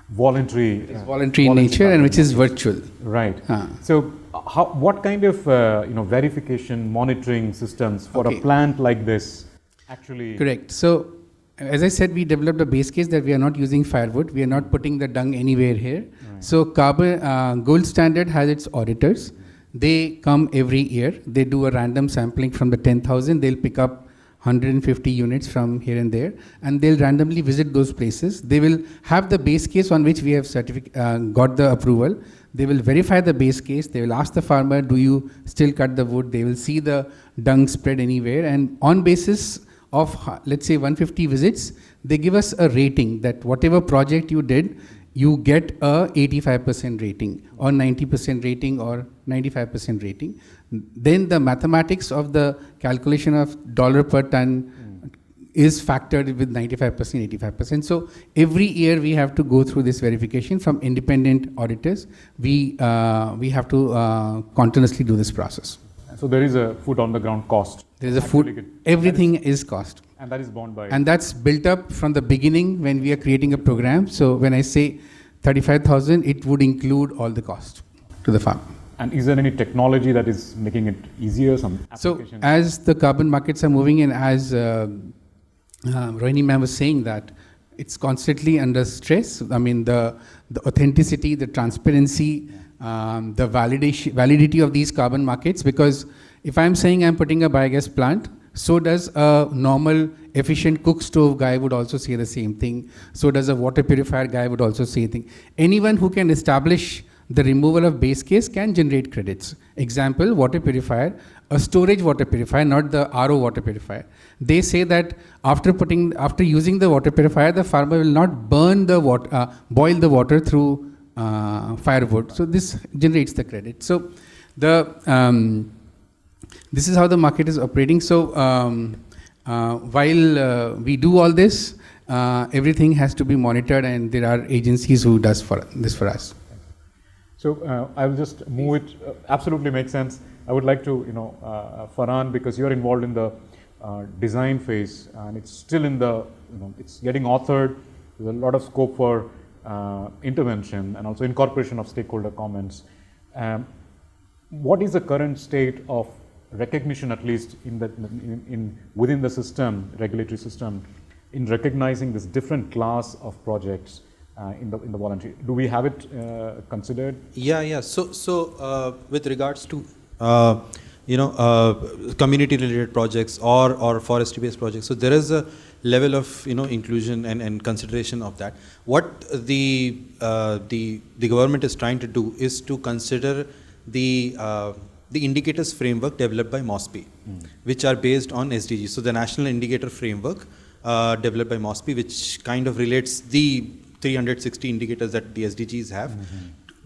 voluntary. It's voluntary in nature and which is virtual. Right. So, what kind of verification, monitoring systems for a plant like this actually? Correct. So, as I said, we developed a base case that we are not using firewood. We are not putting the dung anywhere here. Right. So, carbon gold standard has its auditors. They come every year. They do a random sampling from the 10,000. They'll pick up 150 units from here and there, and they'll randomly visit those places. They will have the base case on which we have got the approval. They will verify the base case. They will ask the farmer, do you still cut the wood? They will see the dung spread anywhere, and on basis of, let's say, 150 visits, they give us a rating that whatever project you did, you get a 85% rating or 90% rating or 95% rating. Then the mathematics of the calculation of dollar per ton is factored with 95%, 85%. So every year we have to go through this verification from independent auditors. We have to continuously do this process. So there is a foot on the ground cost. There is a foot, everything is cost. And that is borne by? And that's built up from the beginning when we are creating a program. So when I say 35,000, it would include all the cost to the farm. And is there any technology that is making it easier, some application? So as the carbon markets are moving, and as Rohini ma'am was saying, that it's constantly under stress. I mean, the authenticity, the transparency, the validity of these carbon markets, because if I'm saying I'm putting a biogas plant, so does a normal efficient cook stove guy would also say the same thing. So does a water purifier guy would also say the thing. Anyone who can establish the removal of base case can generate credits. Example, water purifier, a storage water purifier, not the RO water purifier. They say that after using the water purifier, the farmer will not burn the water, boil the water through firewood. So this generates the credit. So this is how the market is operating. So while we do all this, everything has to be monitored, and there are agencies who does this for us. So I will just move it. Absolutely makes sense. I would like to, Farhan, because you are involved in the design phase, and it's still in the, it's getting authored. There's a lot of scope for intervention and also incorporation of stakeholder comments. What is the current state of recognition, at least within the system, regulatory system, in recognizing this different class of projects in the voluntary? Do we have it considered? Yeah. So with regards to community-related projects or forestry-based projects, so there is a level of inclusion and consideration of that. What the government is trying to do is to consider the indicators framework developed by MOSPI, which are based on SDGs. So the National Indicator Framework developed by MOSPI, which kind of relates the 360 indicators that the SDGs have,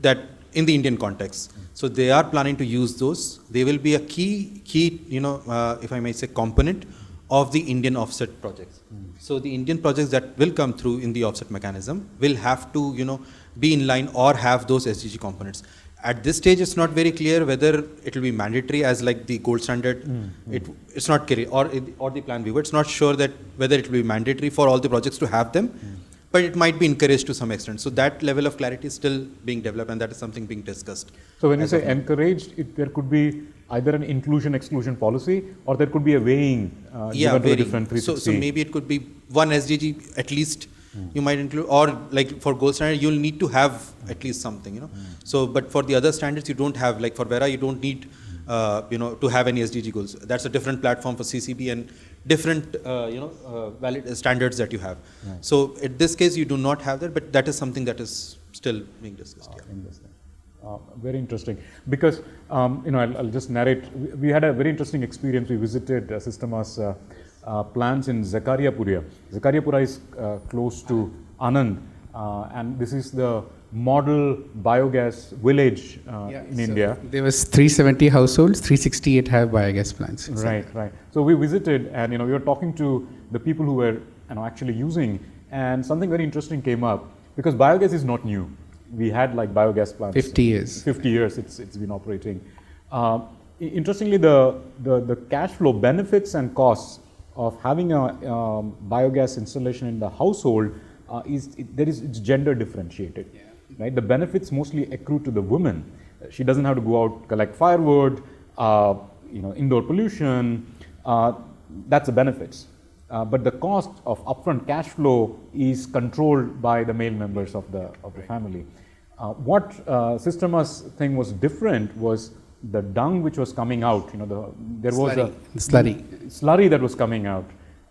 that in the Indian context. So they are planning to use those. They will be a key, if I may say, component of the Indian offset projects. So the Indian projects that will come through in the offset mechanism will have to, be in line or have those SDG components. At this stage, it's not very clear whether it will be mandatory as like the gold standard. It's not clear, or the plan B. It's not sure that whether it will be mandatory for all the projects to have them, but it might be encouraged to some extent. So that level of clarity is still being developed, and that is something being discussed. So when you say encouraged, there could be either an inclusion-exclusion policy, or there could be a weighing given to a different 360. So maybe it could be one SDG at least. You might include, or like for gold standard, you'll need to have at least something, So, but for the other standards, you don't have, like for Vera, you don't need, to have any SDG goals. That's a different platform for CCB and different, valid standards that you have. Right. So, in this case, you do not have that, but that is something that is still being discussed. Very interesting, because I'll just narrate. We had a very interesting experience. We visited Sistema's plants in Zakariapura. Zakariapura is close to Anand, and this is the model biogas village in India. There was 370 households, 368 have biogas plants. Exactly. Right. So we visited, and we were talking to the people who were actually using, and something very interesting came up, because biogas is not new. We had like biogas plants. 50 years. 50 years it's been operating. Interestingly, the cash flow benefits and costs of having a biogas installation in the household it's gender differentiated. Yeah. Right? The benefits mostly accrue to the woman. She doesn't have to go out collect firewood, indoor pollution. That's the benefits. But the cost of upfront cash flow is controlled by the male members of the family. What Sistema's thing was different was the dung which was coming out. There was a slurry that was coming out.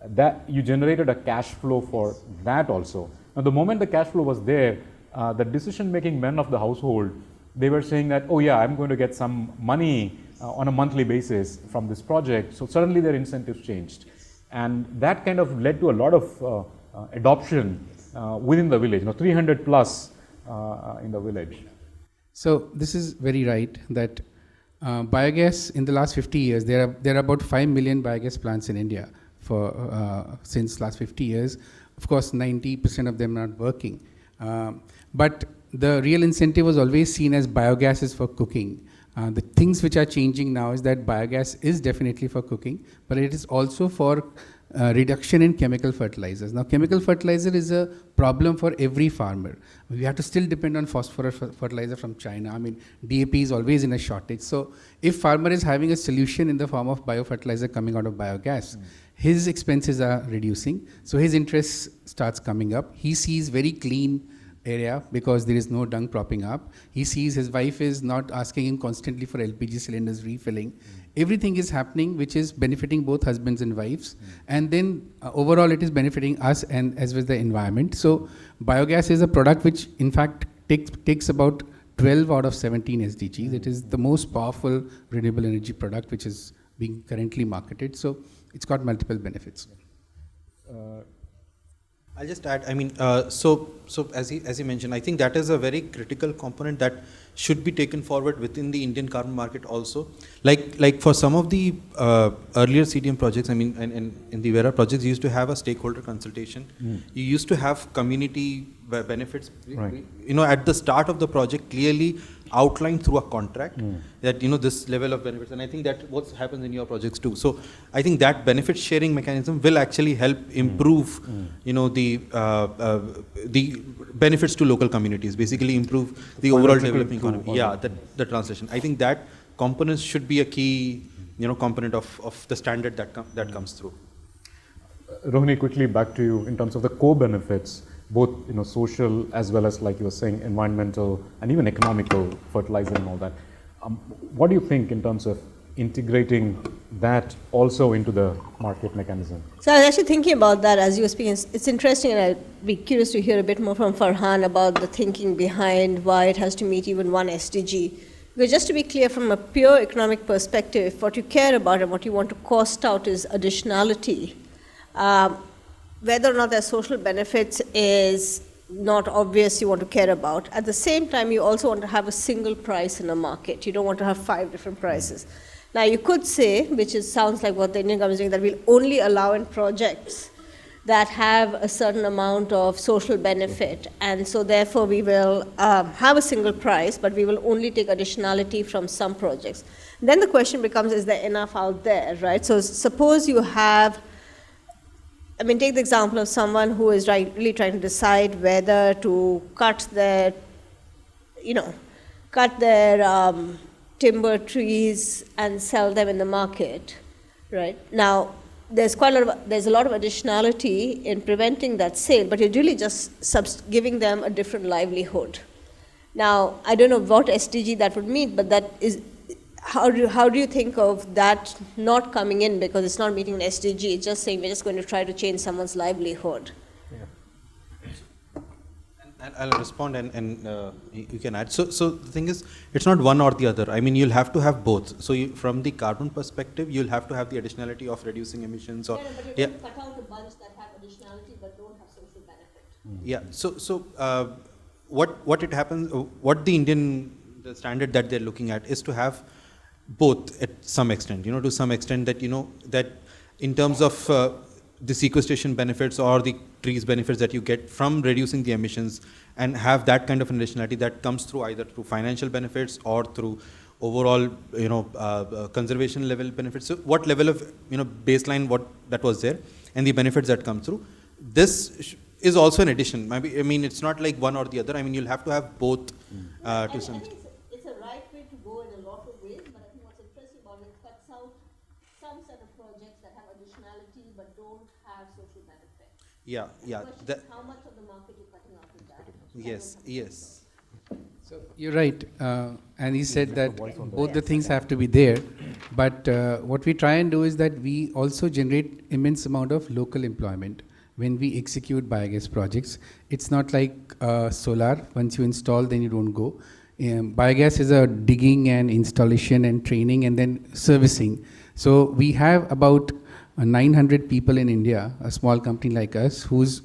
That you generated a cash flow for that also. Now, the moment the cash flow was there, the decision-making men of the household, they were saying that, oh yeah, I'm going to get some money on a monthly basis from this project. So suddenly their incentives changed. And that kind of led to a lot of adoption within the village, 300 plus in the village. So this is very right that biogas in the last 50 years, there are about 5 million biogas plants in India since last 50 years. Of course, 90% of them are not working. But the real incentive was always seen as biogas is for cooking. The things which are changing now is that biogas is definitely for cooking, but it is also for reduction in chemical fertilizers. Now, chemical fertilizer is a problem for every farmer. We have to still depend on phosphorus fertilizer from China. I mean, DAP is always in a shortage. So, if farmer is having a solution in the form of biofertilizer coming out of biogas, his expenses are reducing. So, his interest starts coming up. He sees very clean area because there is no dung propping up. He sees his wife is not asking him constantly for LPG cylinders refilling. Everything is happening which is benefiting both husbands and wives, and then overall it is benefiting us and as well as the environment. So biogas is a product which in fact takes about 12 out of 17 SDGs. It is the most powerful renewable energy product which is being currently marketed. So it's got multiple benefits. I'll just add, so as he mentioned, I think that is a very critical component that should be taken forward within the Indian carbon market also. Like for some of the earlier CDM projects, and in the Vera projects, you used to have a stakeholder consultation. You used to have community benefits. Right. At the start of the project, clearly outlined through a contract that this level of benefits, and I think that what happens in your projects too. So I think that benefit sharing mechanism will actually help improve the benefits to local communities, basically improve the overall developing economy. Yeah, the translation. I think that components should be a key component of the standard that comes through. Rohini, quickly back to you in terms of the co-benefits, both social as well as, like you were saying, environmental and even economical, fertilizer and all that. What do you think in terms of integrating that also into the market mechanism? So I was actually thinking about that as you were speaking. It's interesting, and I'd be curious to hear a bit more from Farhan about the thinking behind why it has to meet even one SDG. Because just to be clear, from a pure economic perspective, what you care about and what you want to cost out is additionality. whether or not there's social benefits is not obvious you want to care about. At the same time, you also want to have a single price in a market. You don't want to have 5 different prices. Now, you could say, which sounds like what the Indian government is doing, that we'll only allow in projects that have a certain amount of social benefit, and so therefore we will have a single price, but we will only take additionality from some projects. Then the question becomes, is there enough out there, right? So suppose you have, take the example of someone who is really trying to decide whether to cut their timber trees and sell them in the market, right? Now, there's a lot of additionality in preventing that sale, but you're really just giving them a different livelihood. Now, I don't know what SDG that would mean, but that is, how do you think of that not coming in because it's not meeting an SDG? It's just saying we're just going to try to change someone's livelihood. I'll respond and you can add. So the thing is, it's not one or the other. I mean, you'll have to have both. So from the carbon perspective, you'll have to have the additionality of reducing emissions. Or But you don't cut out the bunch that have additionality but don't have social benefit. Yeah. So what it happens, what the standard that they're looking at is to have both at some extent. To some extent that that in terms of the sequestration benefits or the trees benefits that you get from reducing the emissions, and have that kind of additionality that comes through either through financial benefits or through overall conservation level benefits. So what level of baseline what that was there and the benefits that come through, this is also an addition. Maybe, it's not like one or the other. You'll have to have both to some extent. It's a right way to go in a lot of ways, but I think what's interesting about it cuts out some set of projects that have additionality but don't have social benefit. Yeah. How much of the market you're cutting out with that? Yes. So you're right, and he said that both the things have to be there, but what we try and do is that we also generate immense amount of local employment when we execute biogas projects. It's not like solar, once you install then you don't go. Biogas is a digging and installation and training and then servicing. So we have about 900 people in India, a small company like us, who's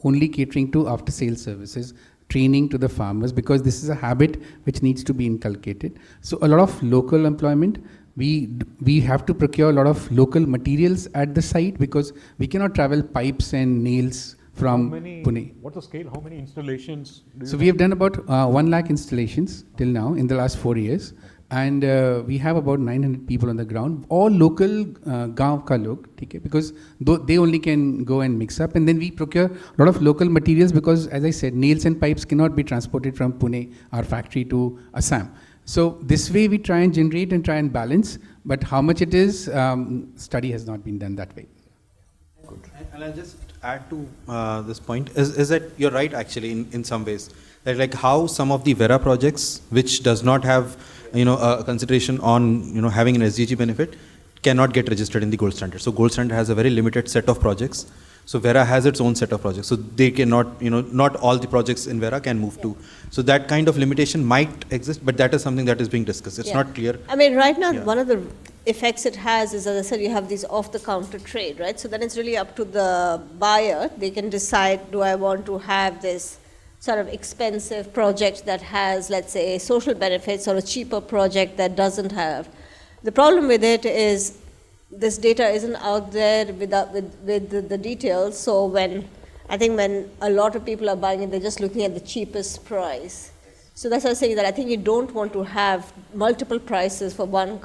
only catering to after-sales services, training to the farmers, because this is a habit which needs to be inculcated. So a lot of local employment. We have to procure a lot of local materials at the site because we cannot travel pipes and nails from Pune. What's the scale? How many installations? So we have done about 1 lakh installations till now in the last 4 years. And we have about 900 people on the ground, all local gaon ka log, because they only can go and mix up. And then we procure a lot of local materials because, as I said, nails and pipes cannot be transported from Pune, our factory, to Assam. So this way we try and generate and try and balance, but how much it is, study has not been done that way. Good. And I'll just add to this point, is that you're right actually in some ways. That like how some of the Vera projects, which does not have a consideration on having an SDG benefit, cannot get registered in the gold standard. So gold standard has a very limited set of projects. So Vera has its own set of projects. So they cannot, not all the projects in Vera can move to. So that kind of limitation might exist, but that is something that is being discussed. It's not clear. Right now, one of the effects it has is, as I said, you have these off-the-counter trade, right? So then it's really up to the buyer. They can decide, do I want to have this sort of expensive project that has, let's say, social benefits, or a cheaper project that doesn't have. The problem with it is this data isn't out there with the details. So when a lot of people are buying it, they're just looking at the cheapest price. So that's why I'm saying that I think you don't want to have multiple prices for one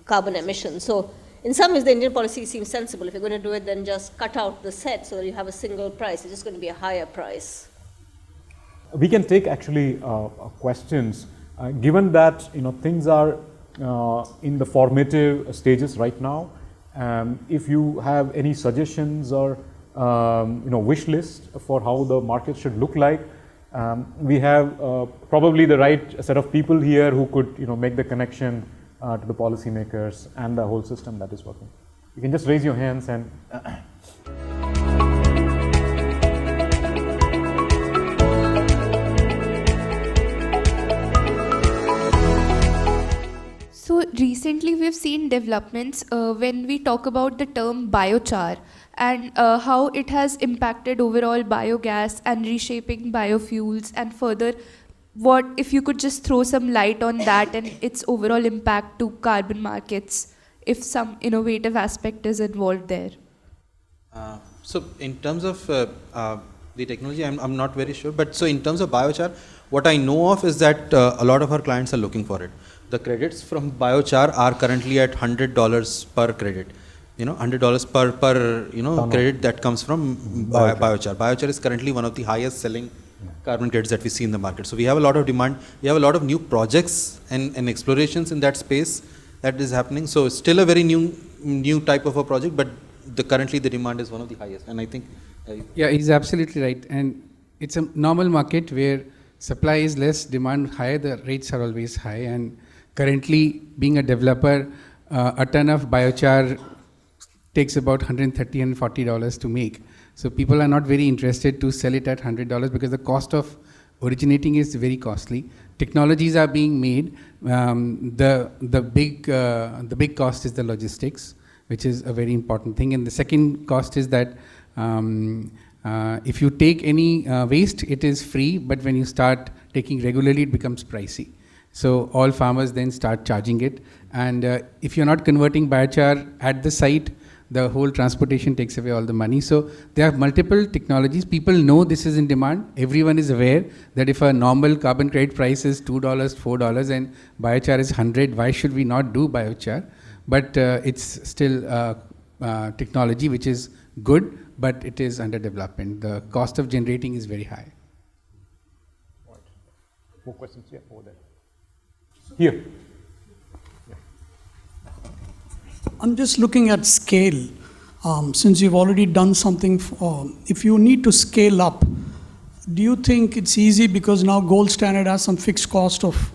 carbon emission. So in some ways, the Indian policy seems sensible. If you're going to do it, then just cut out the set so that you have a single price. It's just going to be a higher price. We can take actually questions. Given that things are in the formative stages right now, if you have any suggestions or wish list for how the market should look like, we have probably the right set of people here who could make the connection to the policymakers and the whole system that is working. You can just raise your hands and So recently we've seen developments when we talk about the term biochar and how it has impacted overall biogas and reshaping biofuels, and further, what if you could just throw some light on that and its overall impact to carbon markets, if some innovative aspect is involved there? So in terms of the technology, I'm not very sure, but so in terms of biochar, what I know of is that a lot of our clients are looking for it. The credits from biochar are currently at $100 per credit. $100 per credit that comes from biochar. Biochar is currently one of the highest selling carbon credits that we see in the market. So we have a lot of demand. We have a lot of new projects and explorations in that space that is happening. So it's still a very new type of a project, but currently the demand is one of the highest. And I think yeah, he's absolutely right. And it's a normal market where supply is less, demand higher, the rates are always high. And currently, being a developer, a ton of biochar takes about $130 and $140 to make. So people are not very interested to sell it at $100 because the cost of originating is very costly. Technologies are being made. The big cost is the logistics, which is a very important thing. And the second cost is that if you take any waste, it is free, but when you start taking regularly, it becomes pricey. So all farmers then start charging it. And if you're not converting biochar at the site, the whole transportation takes away all the money. So there are multiple technologies. People know this is in demand. Everyone is aware that if a normal carbon credit price is $2, $4 and biochar is 100, why should we not do biochar? But it's still technology which is good, but it is under development. The cost of generating is very high. More questions? Yeah, over there. Here. I'm just looking at scale. Since you've already done something, if you need to scale up, do you think it's easy because now gold standard has some fixed cost of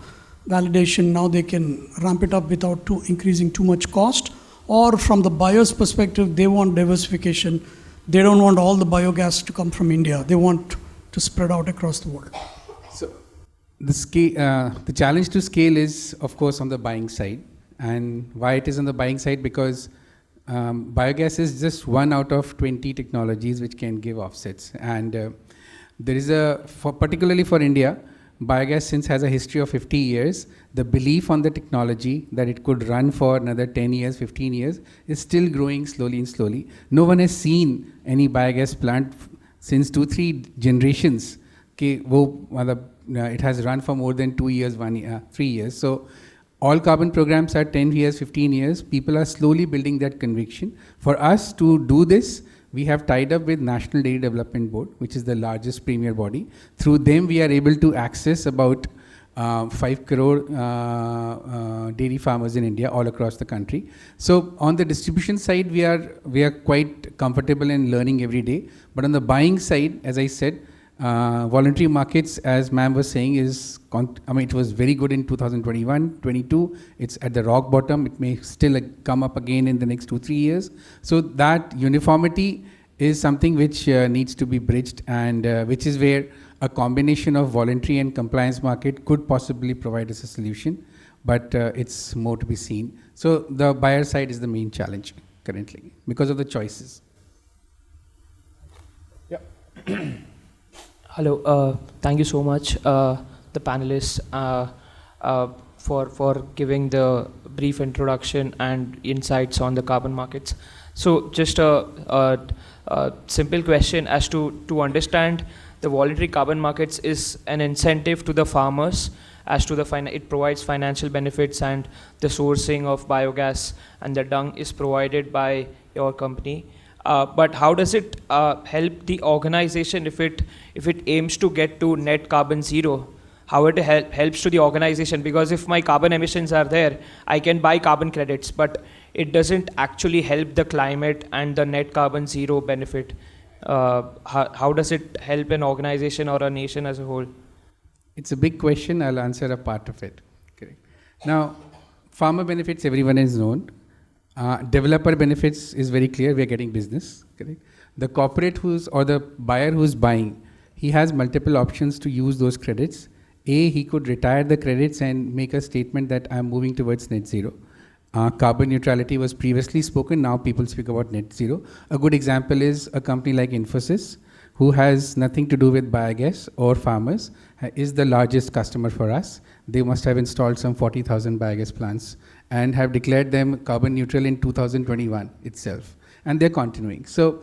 validation, now they can ramp it up without increasing too much cost? Or from the buyer's perspective, they want diversification. They don't want all the biogas to come from India. They want to spread out across the world. So the challenge to scale is, of course, on the buying side. And why it is on the buying side? Because biogas is just one out of 20 technologies which can give offsets. And there is particularly for India, biogas since has a history of 50 years, the belief on the technology that it could run for another 10 years, 15 years is still growing slowly and slowly. No one has seen any biogas plant since 2-3 generations. It has run for more than 2 years, 3 years. So all carbon programs are 10 years, 15 years. People are slowly building that conviction. For us to do this, we have tied up with National Dairy Development Board, which is the largest premier body. Through them, we are able to access about 5 crore dairy farmers in India all across the country. So on the distribution side, we are quite comfortable in learning every day. But on the buying side, as I said, voluntary markets, as ma'am was saying, it was very good in 2021, 22. It's at the rock bottom. It may still come up again in the next 2-3 years. So that uniformity is something which needs to be bridged, and which is where a combination of voluntary and compliance market could possibly provide us a solution. But it's more to be seen. So the buyer side is the main challenge currently because of the choices. Yeah. Hello, thank you so much, the panelists, for giving the brief introduction and insights on the carbon markets. So just a simple question as to understand the voluntary carbon markets is an incentive to the farmers as to it provides financial benefits, and the sourcing of biogas and the dung is provided by your company. But how does it help the organization if it aims to get to net carbon zero? How it helps to the organization? Because if my carbon emissions are there, I can buy carbon credits, but it doesn't actually help the climate and the net carbon zero benefit. How does it help an organization or a nation as a whole? It's a big question. I'll answer a part of it. Correct. Now, farmer benefits, everyone is known. Developer benefits is very clear, we are getting business. Correct? The corporate or the buyer who's buying, he has multiple options to use those credits. He could retire the credits and make a statement that I'm moving towards net zero. carbon neutrality was previously spoken, now people speak about net zero. A good example is a company like Infosys, who has nothing to do with biogas or farmers, is the largest customer for us. They must have installed some 40,000 biogas plants and have declared them carbon neutral in 2021 itself. And they're continuing. So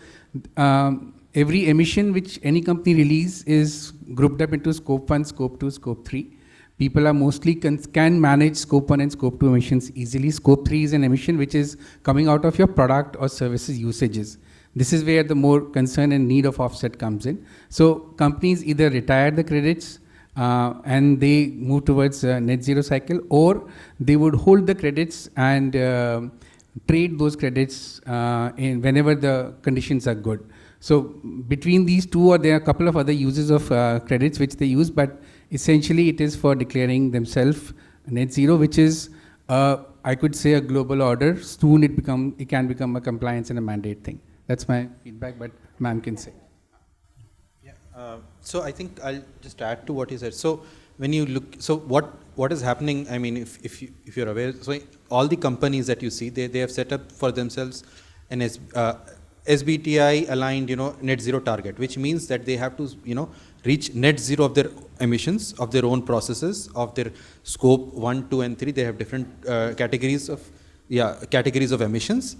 every emission which any company release is grouped up into scope 1, scope 2, scope 3. People are mostly can manage scope 1 and scope 2 emissions easily. Scope 3 is an emission which is coming out of your product or services usages. This is where the more concern and need of offset comes in. So companies either retire the credits and they move towards net zero cycle, or they would hold the credits and trade those credits in whenever the conditions are good. So between these two, or there are a couple of other uses of credits which they use, but essentially it is for declaring themselves net zero, which is I could say a global order. Soon it can become a compliance and a mandate thing. That's my feedback, but ma'am can say. Yeah. So I think I'll just add to what you said. So when you look, so what is happening? I mean, if you're aware, so all the companies that you see, they have set up for themselves an SBTi aligned, net zero target, which means that they have to, reach net zero of their emissions, of their own processes, of their scope 1, 2, and 3. They have different categories of emissions.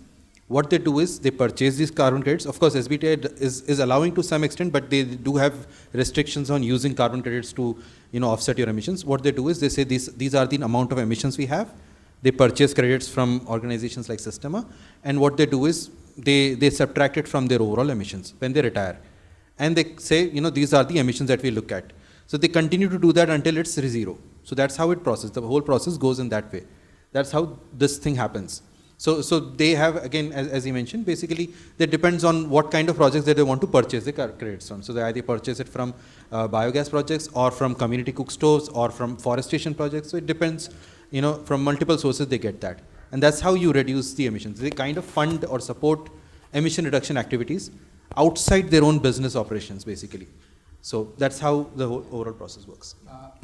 What they do is they purchase these carbon credits. Of course, SBTi is allowing to some extent, but they do have restrictions on using carbon credits to, offset your emissions. What they do is they say these are the amount of emissions we have. They purchase credits from organizations like Sistema, and what they do is they subtract it from their overall emissions when they retire. And they say, these are the emissions that we look at. So they continue to do that until it's zero. So that's how it processes. The whole process goes in that way. That's how this thing happens. So they have, again, as you mentioned, basically, that depends on what kind of projects that they want to purchase the credits from. So they either purchase it from biogas projects, or from community cook stoves, or from forestation projects. So it depends, from multiple sources they get that. And that's how you reduce the emissions. They kind of fund or support emission reduction activities outside their own business operations, basically. So that's how the whole overall process works.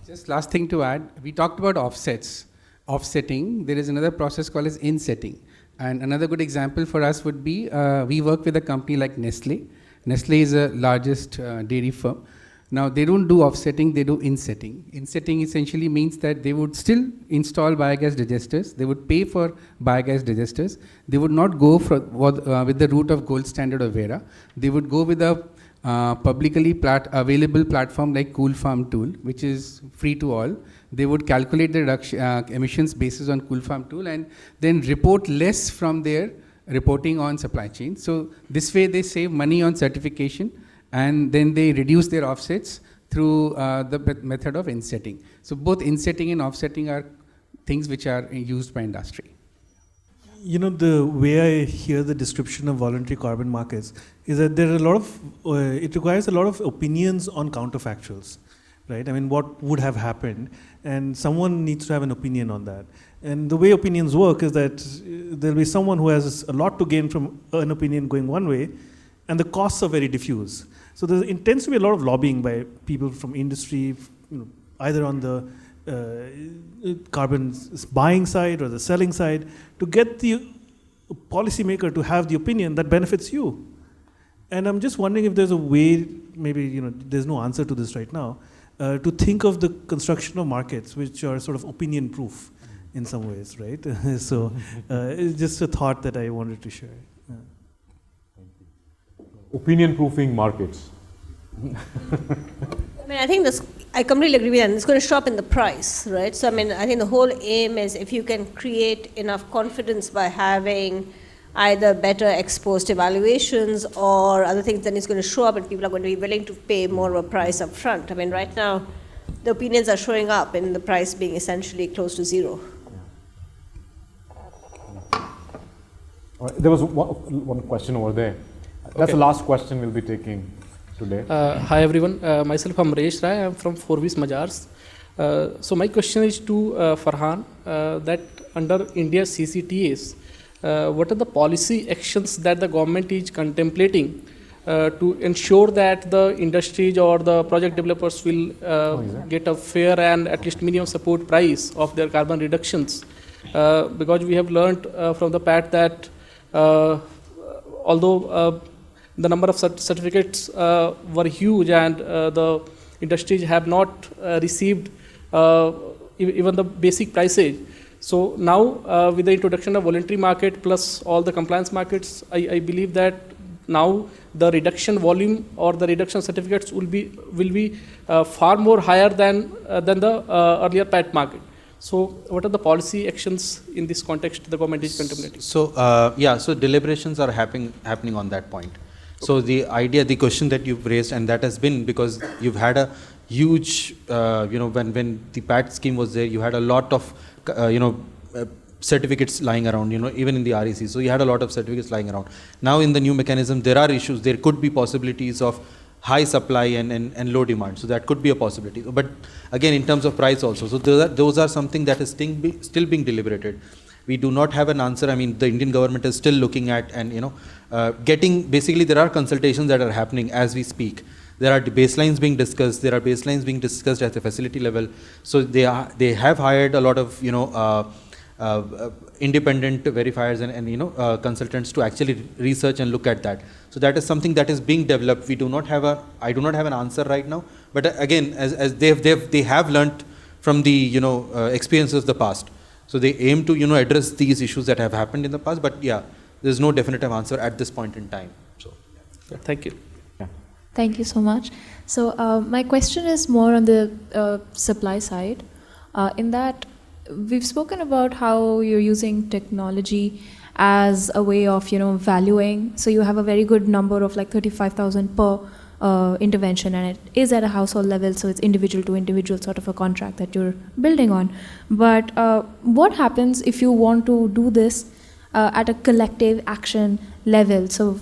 Just last thing to add, we talked about offsetting. There is another process called as insetting. And another good example for us would be, we work with a company like Nestle. Nestle is the largest dairy firm. Now, they don't do offsetting, they do insetting. Insetting essentially means that they would still install biogas digesters. They would pay for biogas digesters. They would not go with the route of gold standard or Vera. They would go with a publicly available platform like Cool Farm Tool, which is free to all. They would calculate the emissions basis on Cool Farm Tool and then report less from their reporting on supply chain. So this way they save money on certification, and then they reduce their offsets through the method of insetting. So both insetting and offsetting are things which are used by industry. The way I hear the description of voluntary carbon markets is that there are a lot of, it requires a lot of opinions on counterfactuals, right? I mean, what would have happened, and someone needs to have an opinion on that. And the way opinions work is that there'll be someone who has a lot to gain from an opinion going one way, and the costs are very diffuse. So there tends to be a lot of lobbying by people from industry, either on the carbon buying side or the selling side, to get the policymaker to have the opinion that benefits you. And I'm just wondering if there's a way, maybe there's no answer to this right now, to think of the construction of markets which are sort of opinion proof in some ways, right? So it's just a thought that I wanted to share. Yeah. Opinion proofing markets. I think I completely agree with that. It's going to show up in the price, right? So, I think the whole aim is if you can create enough confidence by having either better ex-post evaluations or other things, then it's going to show up and people are going to be willing to pay more of a price up front. Right now, the opinions are showing up in the price being essentially close to zero. There was one question over there. That's the last question we'll be taking today. Hi everyone, myself Amresh Rai, I'm from 4Vs Majars. So my question is to Farhan, that under India's CCTAs, what are the policy actions that the government is contemplating to ensure that the industries or the project developers will get a fair and at least minimum support price of their carbon reductions? because we have learned from the past that although the number of certificates were huge and the industries have not received even the basic prices. So now with the introduction of voluntary market plus all the compliance markets, I believe that now the reduction volume or the reduction certificates will be far more higher than the earlier PAT market. So what are the policy actions in this context the government is contemplating? So so deliberations are happening on that point. So the question that you've raised, and that has been because you've had a huge, when the PAT scheme was there, you had a lot of, certificates lying around, even in the REC. So you had a lot of certificates lying around. Now in the new mechanism, there are issues. There could be possibilities of high supply and low demand. So that could be a possibility. But again, in terms of price also. So those are something that is still being deliberated. We do not have an answer. I mean, the Indian government is still looking at and, basically there are consultations that are happening as we speak. There are baselines being discussed. There are baselines being discussed at the facility level. So they have hired a lot of, independent verifiers and consultants to actually research and look at that. So that is something that is being developed. I do not have an answer right now. But again, as they have learnt from the experiences of the past. So they aim to address these issues that have happened in the past. But yeah, there is no definitive answer at this point in time. So thank you. Thank you so much. So my question is more on the supply side. In that, we've spoken about how you're using technology as a way of valuing. So you have a very good number of like 35,000 per intervention, and it is at a household level, so it's individual to individual sort of a contract that you're building on. But what happens if you want to do this at a collective action level? So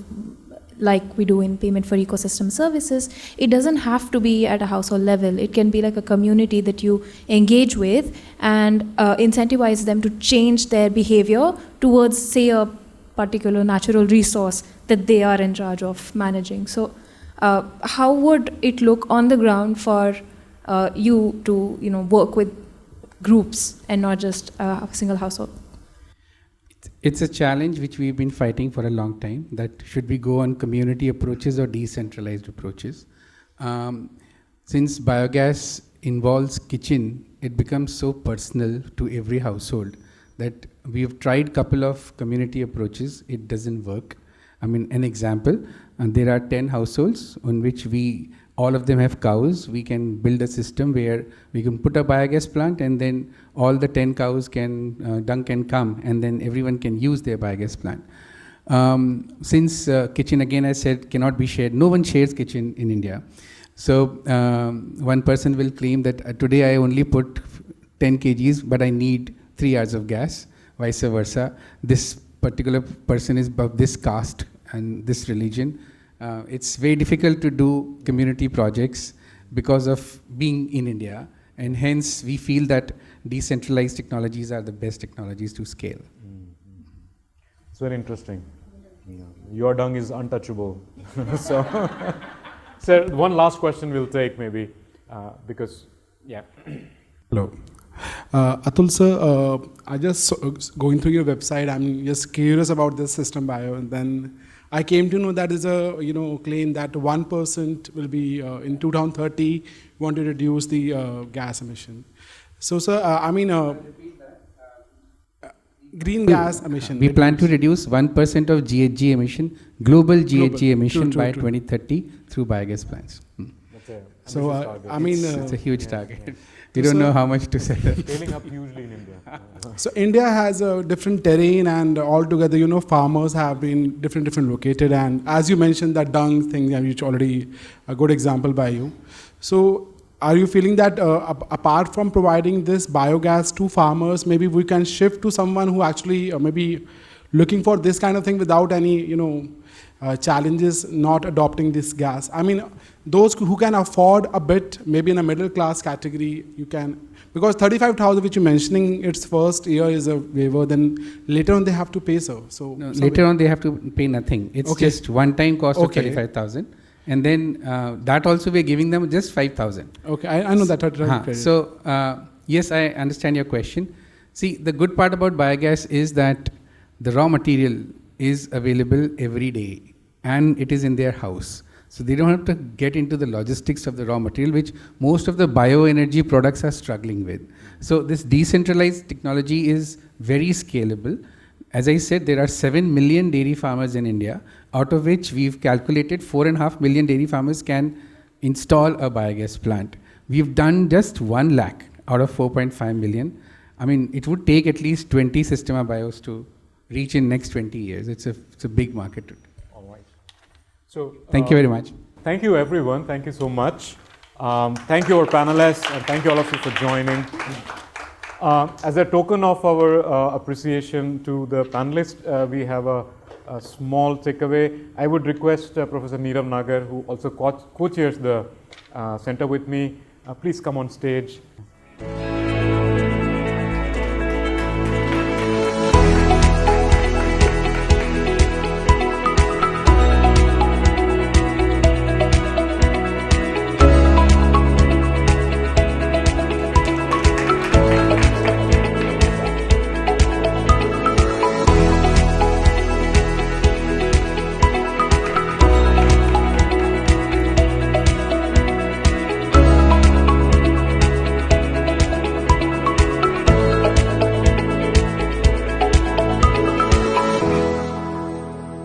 like we do in payment for ecosystem services, it doesn't have to be at a household level. It can be like a community that you engage with and incentivize them to change their behavior towards, say, a particular natural resource that they are in charge of managing. So how would it look on the ground for you to work with groups and not just a single household? It's a challenge which we've been fighting for a long time, that should we go on community approaches or decentralized approaches. Since biogas involves kitchen, it becomes so personal to every household that we've tried a couple of community approaches. It doesn't work. I mean, an example, there are 10 households on which all of them have cows. We can build a system where we can put a biogas plant and then all the 10 cows dung can come and then everyone can use their biogas plant. Since kitchen, again I said, cannot be shared, no one shares kitchen in India. So one person will claim that today I only put 10 kgs but I need 3 hours of gas, vice versa. This particular person is of this caste and this religion. It's very difficult to do community projects because of being in India, and hence we feel that decentralized technologies are the best technologies to scale. It's very interesting. Your dung is untouchable. So one last question we'll take maybe, because, yeah. Hello. Atul sir, I just going through your website, I'm just curious about this Sistema.bio, and then I came to know that is a claim that 1% will be in 2030 want to reduce the gas emission. So sir, green gas emission. We plan to reduce 1% of GHG emission, global GHG emission by 2030 through biogas plants. So it's a huge target. We don't know how much to sell. Scaling up hugely in India. So India has a different terrain, and altogether, farmers have been different located. And as you mentioned, that dung thing, which already a good example by you. So are you feeling that apart from providing this biogas to farmers, maybe we can shift to someone who actually maybe looking for this kind of thing without any, challenges not adopting this gas? I mean, those who can afford a bit, maybe in a middle class category, you can, because 35,000 which you're mentioning, its first year is a waiver, then later on they have to pay, sir. So no, later on they have to pay nothing. It's just one-time cost of 35,000, and then that also we're giving them just 5,000. Okay, I know that. So yes, I understand your question. See, the good part about biogas is that the raw material is available every day and it is in their house. So they don't have to get into the logistics of the raw material, which most of the bioenergy products are struggling with. So this decentralized technology is very scalable. As I said, there are 7 million dairy farmers in India, out of which we've calculated 4.5 million dairy farmers can install a biogas plant. We've done just 1 lakh out of 4.5 million. I mean, it would take at least 20 Sistema.bios to reach in next 20 years. It's a big market. All right. So thank you very much. Thank you, everyone. Thank you so much. Thank you, our panelists, and thank you all of you for joining. As a token of our appreciation to the panelists, we have a small takeaway. I would request Professor Neerav Nagar, who also co-chairs the center with me, please come on stage.